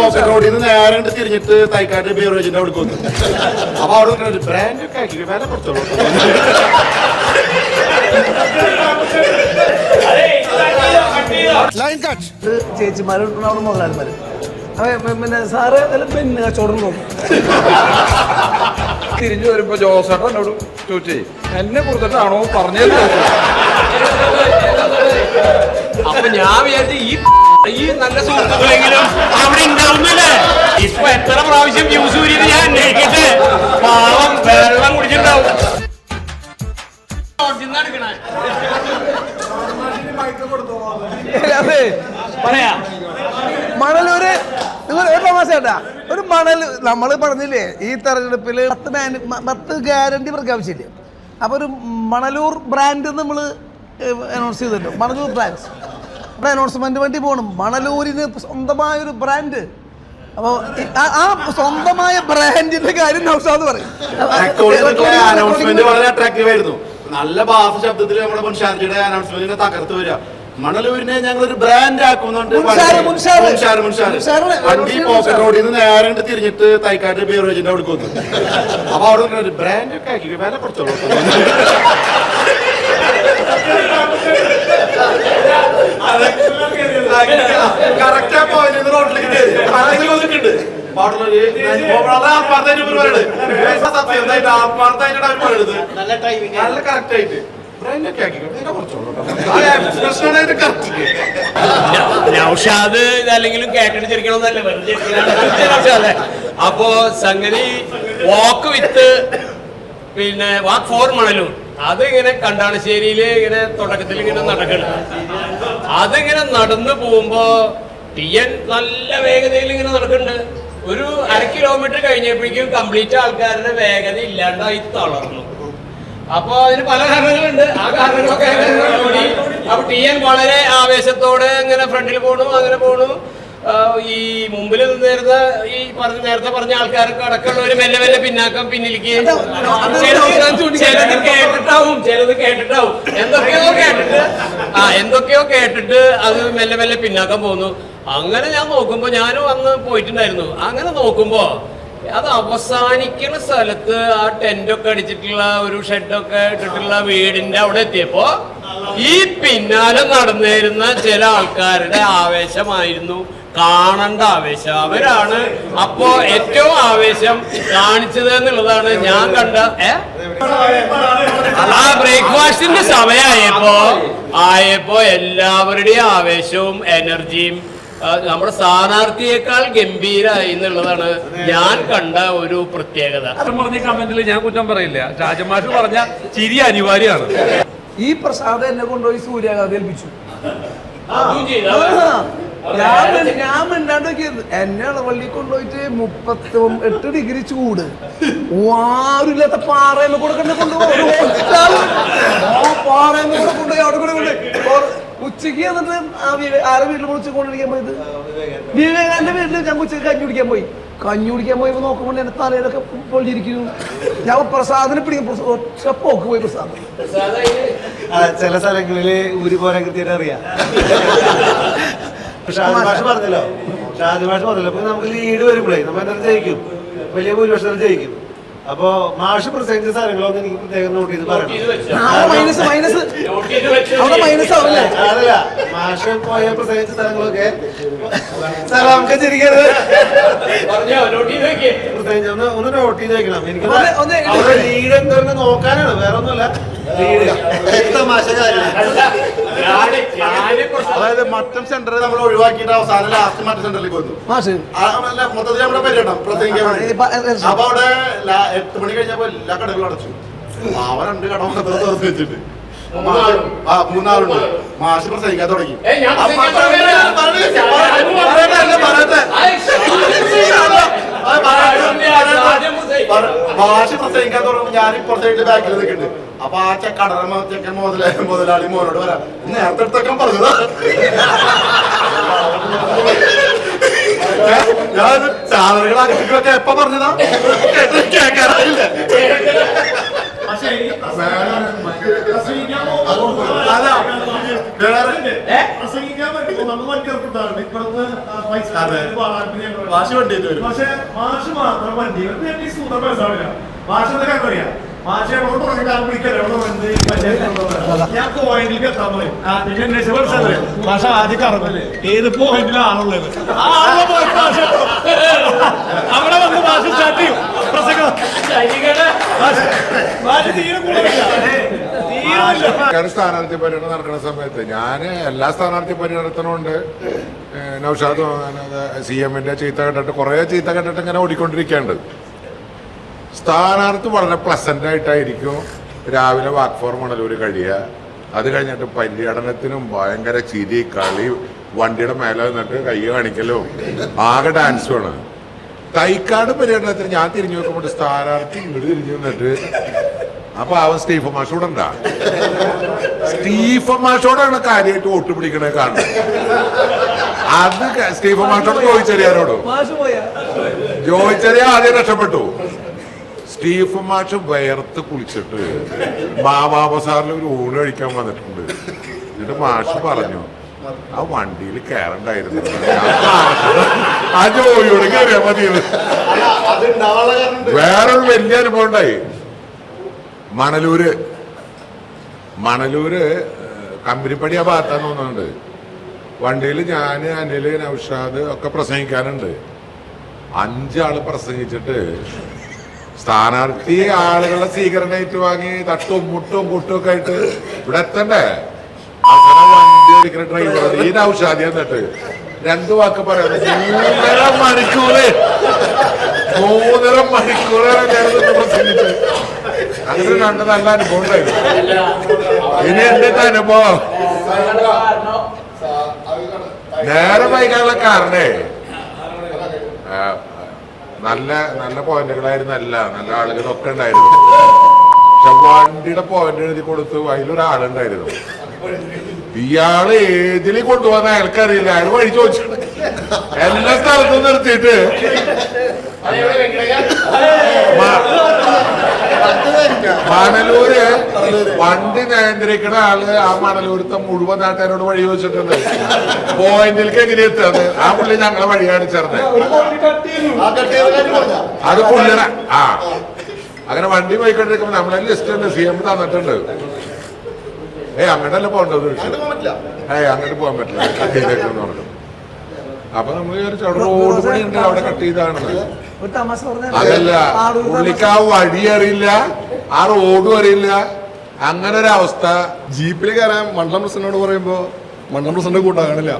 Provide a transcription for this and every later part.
Pocket റോഡിൽ നിന്ന് നേരെ തിരിഞ്ഞിട്ട് തൈക്കാട്ട് ബീവറേജിന്റെ അവിടെ വന്നു. അപ്പൊ അവിടെ ബ്രാൻഡ് ഒക്കെ ആക്കി വില കൊടുത്തോളൂ. ചേച്ചിമാരുണ്ട് അവിടെ മുതലാളിമാര്. പിന്നെ സാറ് പിന്നെ കച്ചവടം നോക്കും. തിരിഞ്ഞു വരുമ്പോ ജോസേട്ടൻ എന്നോട് ചോദിച്ചേ എന്നെ കുറിച്ചിട്ടാണോ പറഞ്ഞത്. അപ്പൊ ഞാൻ വിചാരിച്ചു ഈ നല്ല സുഹൃത്തുക്കളെങ്കിലും അവിടെ ഉണ്ടാവുന്നല്ലേ. ഇപ്പൊ എത്ര പ്രാവശ്യം ന്യൂസ് ഊരിയത് ഞാൻ അന്വേഷിക്കട്ടെ. പാവം വെള്ളം കുടിച്ചിട്ടുണ്ടാവും. പറയാ മണലൂര് തമാശേട്ടാ, ഒരു മണൽ നമ്മള് പറഞ്ഞില്ലേ ഈ തെരഞ്ഞെടുപ്പിൽ 10 ഗ്യാരണ്ടി പ്രഖ്യാപിച്ചില്ലേ. അപ്പൊ ഒരു മണലൂർ ബ്രാൻഡ് നമ്മൾ അനൗൺസ് ചെയ്തിട്ടുണ്ട്. മണലൂർ ബ്രാൻഡ്സ് ഇവിടെ അനൗൺസ്മെന്റ് വേണ്ടി പോകണം. മണലൂരിന് സ്വന്തമായൊരു ബ്രാൻഡ്. അപ്പൊ ആ സ്വന്തമായ ബ്രാൻഡിന്റെ കാര്യം നൗഷാദ് പറയും. അനൗൺസ്മെന്റ് വളരെ അട്രാക്റ്റീവ് ആയിരുന്നു. നല്ല ബാസ് ശബ്ദത്തിൽ നമ്മുടെ മുൻഷാജിയുടെ അനൗൺസ്മെന്റിനെ തകർത്ത് വരിക. മണലൂരിനെ ഞങ്ങളൊരു ബ്രാൻഡ് ആക്കുന്നുണ്ട്. വണ്ടി പോക്കറ്റ് റോഡിൽ നിന്ന് നേരെ തിരിഞ്ഞിട്ട് തൈക്കാട്ട് ബീവറേജിന്റെ അവിടെ വന്നു. അപ്പൊ അവിടെ ബ്രാൻഡ് ഒക്കെ ആക്കി വില കൊടുത്തോളൂ. കറക്റ്റാ പോയിന്റ് റോഡിലേക്ക് വന്നിട്ടുണ്ട്. നല്ല കറക്റ്റ് ആയിട്ട് നൗഷാദ് ഇതല്ലെങ്കിലും കേട്ടിട്ട് ചിരിക്കണമെന്നല്ലേ വെറുതെ. അപ്പോ സംഗതി വാക്ക് വിത്ത് പിന്നെ വാക്ക് ഫോർ മണലൂർ അതിങ്ങനെ കണ്ടാണശ്ശേരിയില് ഇങ്ങനെ തുടക്കത്തിൽ ഇങ്ങനെ നടക്കണം. അതിങ്ങനെ നടന്നു പോകുമ്പോ ടിയൻ നല്ല വേഗതയിൽ ഇങ്ങനെ നടക്കുന്നുണ്ട്. ഒരു 1/2 കിലോമീറ്റർ കഴിഞ്ഞപ്പോഴേക്കും കംപ്ലീറ്റ് ആൾക്കാരുടെ വേഗത ഇല്ലാണ്ടായി തളർന്നു. അപ്പൊ അതിന് പല കാരണങ്ങളുണ്ട്. ആ കാരണങ്ങളൊക്കെ കൂടി അപ്പൊ ടിയൻ വളരെ ആവേശത്തോടെ ഇങ്ങനെ ഫ്രണ്ടിൽ പോണു, അങ്ങനെ പോണു. ഈ മുമ്പിൽ നിന്നിരുന്ന ഈ നേരത്തെ പറഞ്ഞ ആൾക്കാർക്ക് അടക്കമുള്ളവര് മെല്ലെ മെല്ലെ പിന്നാക്കം പിന്നിലേക്ക് ചിലത് കേട്ടിട്ടാവും എന്തൊക്കെയോ കേട്ടിട്ട് അത് മെല്ലെ മെല്ലെ പിന്നാക്കം പോന്നു. അങ്ങനെ ഞാൻ നോക്കുമ്പോ ഞാനും അന്ന് പോയിട്ടുണ്ടായിരുന്നു. അങ്ങനെ നോക്കുമ്പോ അത് അവസാനിക്കുന്ന സ്ഥലത്ത് ആ ടെന്റൊക്കെ അടിച്ചിട്ടുള്ള ഒരു ഷെഡൊക്കെ ഇട്ടിട്ടുള്ള വീടിന്റെ അവിടെ എത്തിയപ്പോ ഈ പിന്നാലെ നടന്നിരുന്ന ചില ആൾക്കാരുടെ ആവേശമായിരുന്നു കാണേണ്ട ആവേശം. അവരാണ് അപ്പോ ഏറ്റവും ആവേശം കാണിച്ചത് എന്നുള്ളതാണ് ഞാൻ കണ്ട. ആ ബ്രേക്ക്ഫാസ്റ്റിന്റെ സമയമായപ്പോ എല്ലാവരുടെയും ആവേശവും എനർജിയും നമ്മുടെ സ്ഥാനാർത്ഥിയേക്കാൾ ഗംഭീരായി എന്നുള്ളതാണ് ഞാൻ കണ്ട ഒരു പ്രത്യേകത. പറഞ്ഞ കമന്റിൽ ഞാൻ കുറ്റം പറയില്ല. രാജമാഷ് പറഞ്ഞ ചിരി അനിവാര്യമാണ്. ഈ പ്രസാദ് എന്നെ കൊണ്ടുപോയി സൂര്യാഘാതം ഏൽപ്പിച്ചു. ഞാൻ മിണ്ടാണ്ട് എന്നെ ഇളവള്ളി കൊണ്ടുപോയിട്ട് 38 ഡിഗ്രി ചൂട്, ആരുമില്ലാത്ത പാറയിൽ കൂടെ കൊണ്ടുപോയി അവിടെ കൂടെ ഉച്ചക്ക് എന്നിട്ട് ആരെ വീട്ടിൽ വിളിച്ച് കൊണ്ടിരിക്കാൻ പോയത്. വിവേകാനന്റെ വീട്ടിൽ ഞാൻ ഉച്ചക്ക് കഞ്ഞി കുടിക്കാൻ പോയപ്പോ നോക്കുമ്പോൾ എന്റെ തലയിലൊക്കെ പൊളിഞ്ഞിരിക്കുന്നു. ഞാൻ പ്രസാദിനെ പിടിക്കും. ഒറ്റ പോക്ക് പോയി പ്രസാദ്. ചില സ്ഥലങ്ങളില് ഊരി പോരാൻ കൃത്യമായിട്ട് അറിയാം. ഷാദിമാഷ് പറഞ്ഞല്ലോ ഇപ്പൊ നമുക്ക് ലീഡ് വരുമ്പോഴേ നമ്മൾ എന്തായാലും ജയിക്കും, വലിയ ഭൂരിപക്ഷത്തിൽ ജയിക്കും. അപ്പൊ മാഷ് പ്രസംഗിച്ച സ്ഥലങ്ങളൊന്നും എനിക്ക് പ്രത്യേകം നോട്ട് ചെയ്ത് പറയണം. അതല്ല, മാഷ് പോയ പ്രസംഗിച്ച സ്ഥലങ്ങളൊക്കെ നമുക്ക് ചിരിക്കരുത്. ഒന്ന് നോട്ട് ചെയ്ത് വെക്കണം. എനിക്ക് അവിടെ ലീഡ് എന്താ നോക്കാനാണ്, വേറെ ഒന്നുമല്ല. അതായത് മറ്റം സെന്റർ നമ്മൾ ഒഴിവാക്കിയിട്ട് അവസാനം ലാസ്റ്റ് മറ്റം സെന്ററിലേക്ക് വന്നു. മൊത്തത്തിൽ നമ്മുടെ പര്യടനം പ്രത്യേകിച്ച് അപ്പൊ അവിടെ 8 മണി കഴിഞ്ഞപ്പോ എല്ലാ കടകളും അടച്ചു. അവ 2 കട തുറന്നു വെച്ചിട്ട് 3 ആളുണ്ട്. മാഷ് പ്രസംഗിക്കാൻ തുടങ്ങി. മാഷ് പ്രസംഗിക്കാൻ തുടങ്ങുമ്പോൾ ഞാൻ ഇപ്പുറത്തേക്ക് ബാക്കിൽ നിൽക്കുന്നുണ്ട്. അപ്പൊ ആ ചെക്കൻ മുതലാളി മോനോട് വരാം, നേരത്തെ എടുത്തൊക്കെ പറഞ്ഞതാ. ഞാൻ ചാനലുകൾ അകത്തേക്കൊക്കെ എപ്പ പറഞ്ഞതാ കേൾക്കാറില്ല. പ്രസംഗിക്കാൻ പറ്റുമോ? നമ്മൾ വണ്ടിയിറക്കിട്ടാണ് ഇപ്പുറത്ത് പൈസ വാശി വണ്ടിയിട്ട് വരും. പക്ഷെ മാഷ് മാത്രം വണ്ടി സൂത്ര മനസ്സിലാവില്ല. മാഷ് എന്താ അറിയാം, മാഷ് എവിടെ തുടങ്ങി കാലം പിടിക്കല്ലോ ഞാൻ പോയിന്റിലേക്ക് എത്താൻ പറയും. മാഷ ആദ്യം കറങ്ങല്ലേ ഏത് പോയിന്റിലാണുള്ളത് അവിടെ വന്ന് മാഷ സ്റ്റാർട്ട് ചെയ്യും പ്രസംഗം. മാഷ് തീരെ കൂടുതലില്ല. സ്ഥാനാർത്ഥി പര്യടനം നടക്കുന്ന സമയത്ത് ഞാൻ എല്ലാ സ്ഥാനാർത്ഥി പര്യടനത്തിനുണ്ട് നൗഷാദ് CM-ന്റെ ചീത്ത കേട്ടിട്ട് കുറേ ചീത്ത കേട്ടിട്ട് ഇങ്ങനെ ഓടിക്കൊണ്ടിരിക്കുകയുണ്ട്. സ്ഥാനാർത്ഥി വളരെ പ്ലസന്റ് ആയിട്ടായിരിക്കും രാവിലെ വാക്ക് ഫോർ മണലൂർ കഴിയുക. അത് കഴിഞ്ഞിട്ട് പര്യടനത്തിനും ഭയങ്കര ചിരി കളി, വണ്ടിയുടെ മേലെ നിന്നിട്ട് കൈ കാണിക്കലും ആകെ ഡാൻസുമാണ്. തൈക്കാട് പര്യടനത്തിന് ഞാൻ തിരിഞ്ഞു നോക്കുമ്പോൾ സ്ഥാനാർത്ഥി ഇങ്ങോട്ട് തിരിഞ്ഞു നിന്നിട്ട് അപ്പൊ അവൻ സ്റ്റീഫൻ മാഷോടെ ഉണ്ടാ സ്റ്റീഫൻ മാഷോടാണ് കാര്യമായിട്ട് വോട്ട് പിടിക്കണേ കാണുന്നത്. അത് സ്റ്റീഫൻ മാഷോട് ജോയിച്ചെറിയ ആദ്യം രക്ഷപ്പെട്ടു. സ്റ്റീഫൻ മാഷ് വയർത്ത് കുളിച്ചിട്ട് മാമാബ സാറിൽ ഒരു ഊണ് കഴിക്കാൻ വന്നിട്ടുണ്ട്. എന്നിട്ട് മാഷ് പറഞ്ഞു ആ വണ്ടിയിൽ കയറണ്ടായിരുന്നു, ആ ജോലിയോട് കയറിയാ മതിയത്. വേറൊരു വലിയ അനുഭവം ഉണ്ടായി. മണലൂര് കമ്പനിപ്പടി ആ ഭാഗത്താന്ന് തോന്നുന്നുണ്ട്. വണ്ടിയിൽ ഞാൻ, അനില്, നൗഷാദ് ഒക്കെ പ്രസംഗിക്കാനുണ്ട്. 5 ആള് പ്രസംഗിച്ചിട്ട് സ്ഥാനാർത്ഥി ആളുകളുടെ സ്വീകരണം ഏറ്റുവാങ്ങി തട്ടും മുട്ടും കുട്ടും ഒക്കെ ആയിട്ട് ഇവിടെ എത്തണ്ടേ. അങ്ങനെ വണ്ടി ഓടിക്കുന്ന ഡ്രൈവർ ഈ നൗഷാദി എന്നിട്ട് 2 വാക്ക് പറയാം. 3.5 മണിക്കൂർ പ്രസംഗിച്ച് അങ്ങനെ 2 നല്ല അനുഭവം ഉണ്ടായിരുന്നു. ഇനി എന്റെ അനുഭവം നേരെ വൈകാനുള്ള കാരണേ നല്ല നല്ല പോയിന്റുകളായിരുന്നു, നല്ല ആളുകളൊക്കെ ഉണ്ടായിരുന്നു. പക്ഷെ വണ്ടിയുടെ പോയിന്റ് എഴുതി കൊടുത്തു, അതിലൊരാളുണ്ടായിരുന്നു. ഇയാള് ഏതിൽ കൊണ്ടുപോകുന്ന അയാൾക്കറിയില്ല. അയാൾ വഴി ചോദിച്ചിട്ട് എല്ലാ സ്ഥലത്തും നിർത്തിയിട്ട് മണലൂര് വണ്ടി നിയന്ത്രിക്കണ ആള് ആ മണലൂരത്തെ മുഴുവൻ നാട്ടുകാരോട് വഴി ചോദിച്ചിട്ടുണ്ട് പോയിന്റിലേക്ക് എങ്ങനെ എത്തുന്നത്. ആ പുള്ളി ഞങ്ങളെ വഴി കാണിച്ചേർന്നത്. അത് പുള്ളിയുടെ അങ്ങനെ വണ്ടി പോയിക്കൊണ്ടിരിക്കുമ്പോ നമ്മളെ ലിസ്റ്റ് ഉണ്ട്, CM തന്നിട്ടുണ്ട്. അങ്ങോട്ടല്ലേ പോകേണ്ടത് ചോദിച്ചു. അങ്ങോട്ട് പോകാൻ പറ്റില്ല, കട്ട് ചെയ്തേക്കെന്ന് പറഞ്ഞു. അപ്പൊ നമ്മൾ വിചാരിച്ചു അവിടെ റോഡ് പണി ഉണ്ട്, അവിടെ കട്ട് ചെയ്താണെന്ന്. അതല്ല, പുള്ളിക്ക് ആ വഴി അറിയില്ല, ആ റോഡും അറിയില്ല. അങ്ങനെ ഒരു അവസ്ഥ. ജീപ്പിൽ കയറാൻ മണ്ഡലം പ്രസിഡന്റിനോട് പറയുമ്പോ മണ്ഡലം പ്രസിഡന്റ് കൂട്ടാകണില്ല.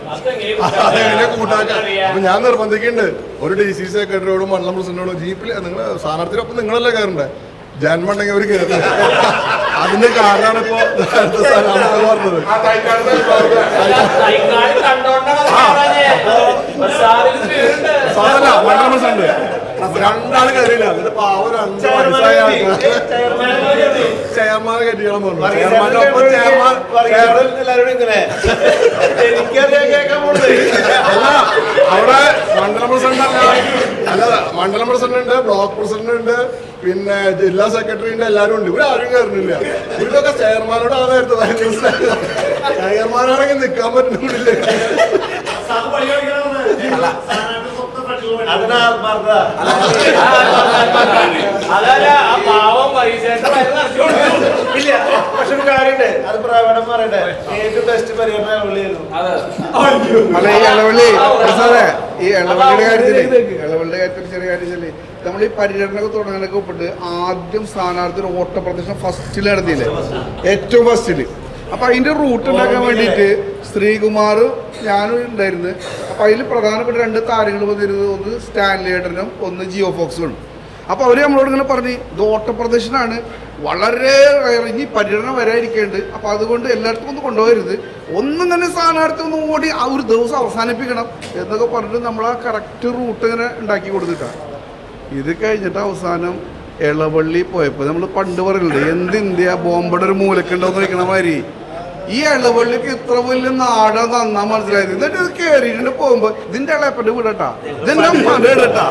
അതെങ്ങനെ കൂട്ടാക്കാം? അപ്പൊ ഞാൻ നിർബന്ധിക്കുന്നുണ്ട്, ഒരു DC സെക്രട്ടറിയോടും മണ്ഡലം പ്രസിഡന്റിനോടും ജീപ്പിൽ നിങ്ങൾ സ്ഥാനാർത്ഥിയൊപ്പം നിങ്ങളല്ലേ കയറണ്ടേ, ജന്മണ്ടെങ്കിൽ അവർ കയറുന്നത്. അതിന്റെ കാരണമാണ് ഇപ്പൊ പറഞ്ഞത്. സാറല്ല മണ്ഡലം പ്രസിഡന്റ് 2 ആള് കയറിയില്ല. എന്നിട്ട് പാവം 5 വയസ്സായ ചെയർമാനെ കയറ്റിക്കണം പറഞ്ഞു. ചെയർമാന്റെ ഒപ്പം എല്ലാവരും ഇങ്ങനെ അല്ല, അവിടെ മണ്ഡലം പ്രസിഡന്റ് അല്ല, മണ്ഡലം പ്രസിഡന്റ് ഉണ്ട്, ബ്ലോക്ക് പ്രസിഡന്റ് ഉണ്ട്, പിന്നെ ജില്ലാ സെക്രട്ടറി ഉണ്ട്, എല്ലാവരും ഉണ്ട്. ഇവിടെ ആരും കയറുന്നില്ല. ഇവരൊക്കെ ചെയർമാനോട് ആളായിരുന്നു. ചെയർമാനാണെങ്കിൽ നിൽക്കാൻ പറ്റുന്നില്ല. പക്ഷെ ഒരു കാര്യണ്ട്, അത് പ്രകടനം പറയട്ടെ, ഏറ്റവും ബെസ്റ്റ് പരിഗണന ഇളവള്ളിയായിരുന്നു. ഈ ഇളവള്ളിയുടെ കാര്യത്തിൽ ചെറിയ കാര്യത്തില് നമ്മൾ ഈ പര്യടനമൊക്കെ തുടങ്ങാനൊക്കെ ഒപ്പിട്ട് ആദ്യം സ്ഥാനാർത്ഥി ഓട്ട പ്രദർശനം ഫസ്റ്റിൽ നടത്തിയില്ലേ, ഏറ്റവും ഫസ്റ്റില്. അപ്പൊ അതിന്റെ റൂട്ട് ഉണ്ടാക്കാൻ വേണ്ടിയിട്ട് ശ്രീകുമാർ ഞാനും ഉണ്ടായിരുന്നു. അപ്പൊ അതിൽ പ്രധാനപ്പെട്ട 2 താരങ്ങൾ വന്നിരുന്നത്, ഒന്ന് സ്റ്റാൻലി ഏട്ടനും ഒന്ന് ജിയോ ഫോക്സും. അപ്പൊ അവര് നമ്മളോട് ഇങ്ങനെ പറഞ്ഞു, ഇത് ഓട്ടപ്രദർശനമാണ്, വളരെ ഇനി പര്യടനം വരാതിരിക്കേണ്ടത്, അപ്പൊ അതുകൊണ്ട് എല്ലായിടത്തും ഒന്ന് കൊണ്ടുപോകരുത്, ഒന്നും തന്നെ സ്ഥാനാർത്ഥി ഒന്ന് ഓടി ആ ഒരു ദിവസം അവസാനിപ്പിക്കണം എന്നൊക്കെ പറഞ്ഞിട്ട് നമ്മൾ ആ കറക്റ്റ് റൂട്ട് ഇങ്ങനെ ഉണ്ടാക്കി കൊടുത്തിട്ടാണ്. ഇത് കഴിഞ്ഞിട്ട് അവസാനം ഇളവള്ളി പോയപ്പോൾ നമ്മൾ പണ്ട് പറയില്ലേ, എന്ത് ഇന്ത്യ ബോംബയുടെ ഒരു മൂലക്കുണ്ടോന്ന് വയ്ക്കണ മാതിരി ഈ ഇളവള്ളിക്ക് ഇത്ര വലിയ നാടാ നന്നാ മനസ്സിലായത്. എന്നിട്ട് ഇത് കയറിയിട്ട് പോകുമ്പോ ഇതിന്റെ ഇളയപ്പന്റെ വീടട്ടാ, ഇതിന്റെ അമ്മയുടെ വീടട്ടാ,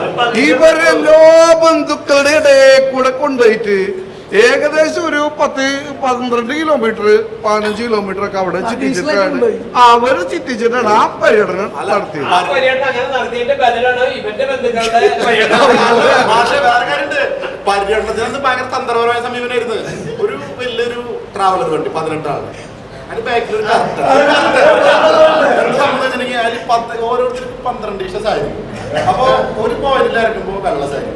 ഇവരെല്ലാ ബന്ധുക്കളുടെ ഇടയിൽ കൂടെ കൊണ്ടുപോയിട്ട് ഏകദേശം ഒരു 10-12 കിലോമീറ്റർ 15 കിലോമീറ്റർ ഒക്കെ അവിടെ ചുറ്റിച്ചിട്ടാണ് അവര് ചുറ്റിച്ചിട്ടാണ് ആ പര്യടനം നടത്തിയത്. ആ പര്യടനം അങ്ങനെ നടത്തിയതിന്റെ ബദലാണ് ഇവന്റെ ബന്ധുക്കളുടെ പര്യടനം. പക്ഷേ വേറെ കാര്യമുണ്ട്, പര്യടനത്തിന് ഭയങ്കര തന്ത്രപരമായ സമീപനമായിരുന്നു. ഒരു വലിയൊരു ട്രാവലർ വണ്ടി 18 ആള്, അതിന് ബാക്കിൽ ഒരു സംബന്ധിച്ചിട്ടുണ്ടെങ്കിൽ അതിൽ ഓരോരുത്തർക്കും 12 ഇഷ്ടം ആയിരിക്കും. അപ്പൊ ഒരു പോയിന്റിൽ ഇറക്കുമ്പോ വെള്ള സാരി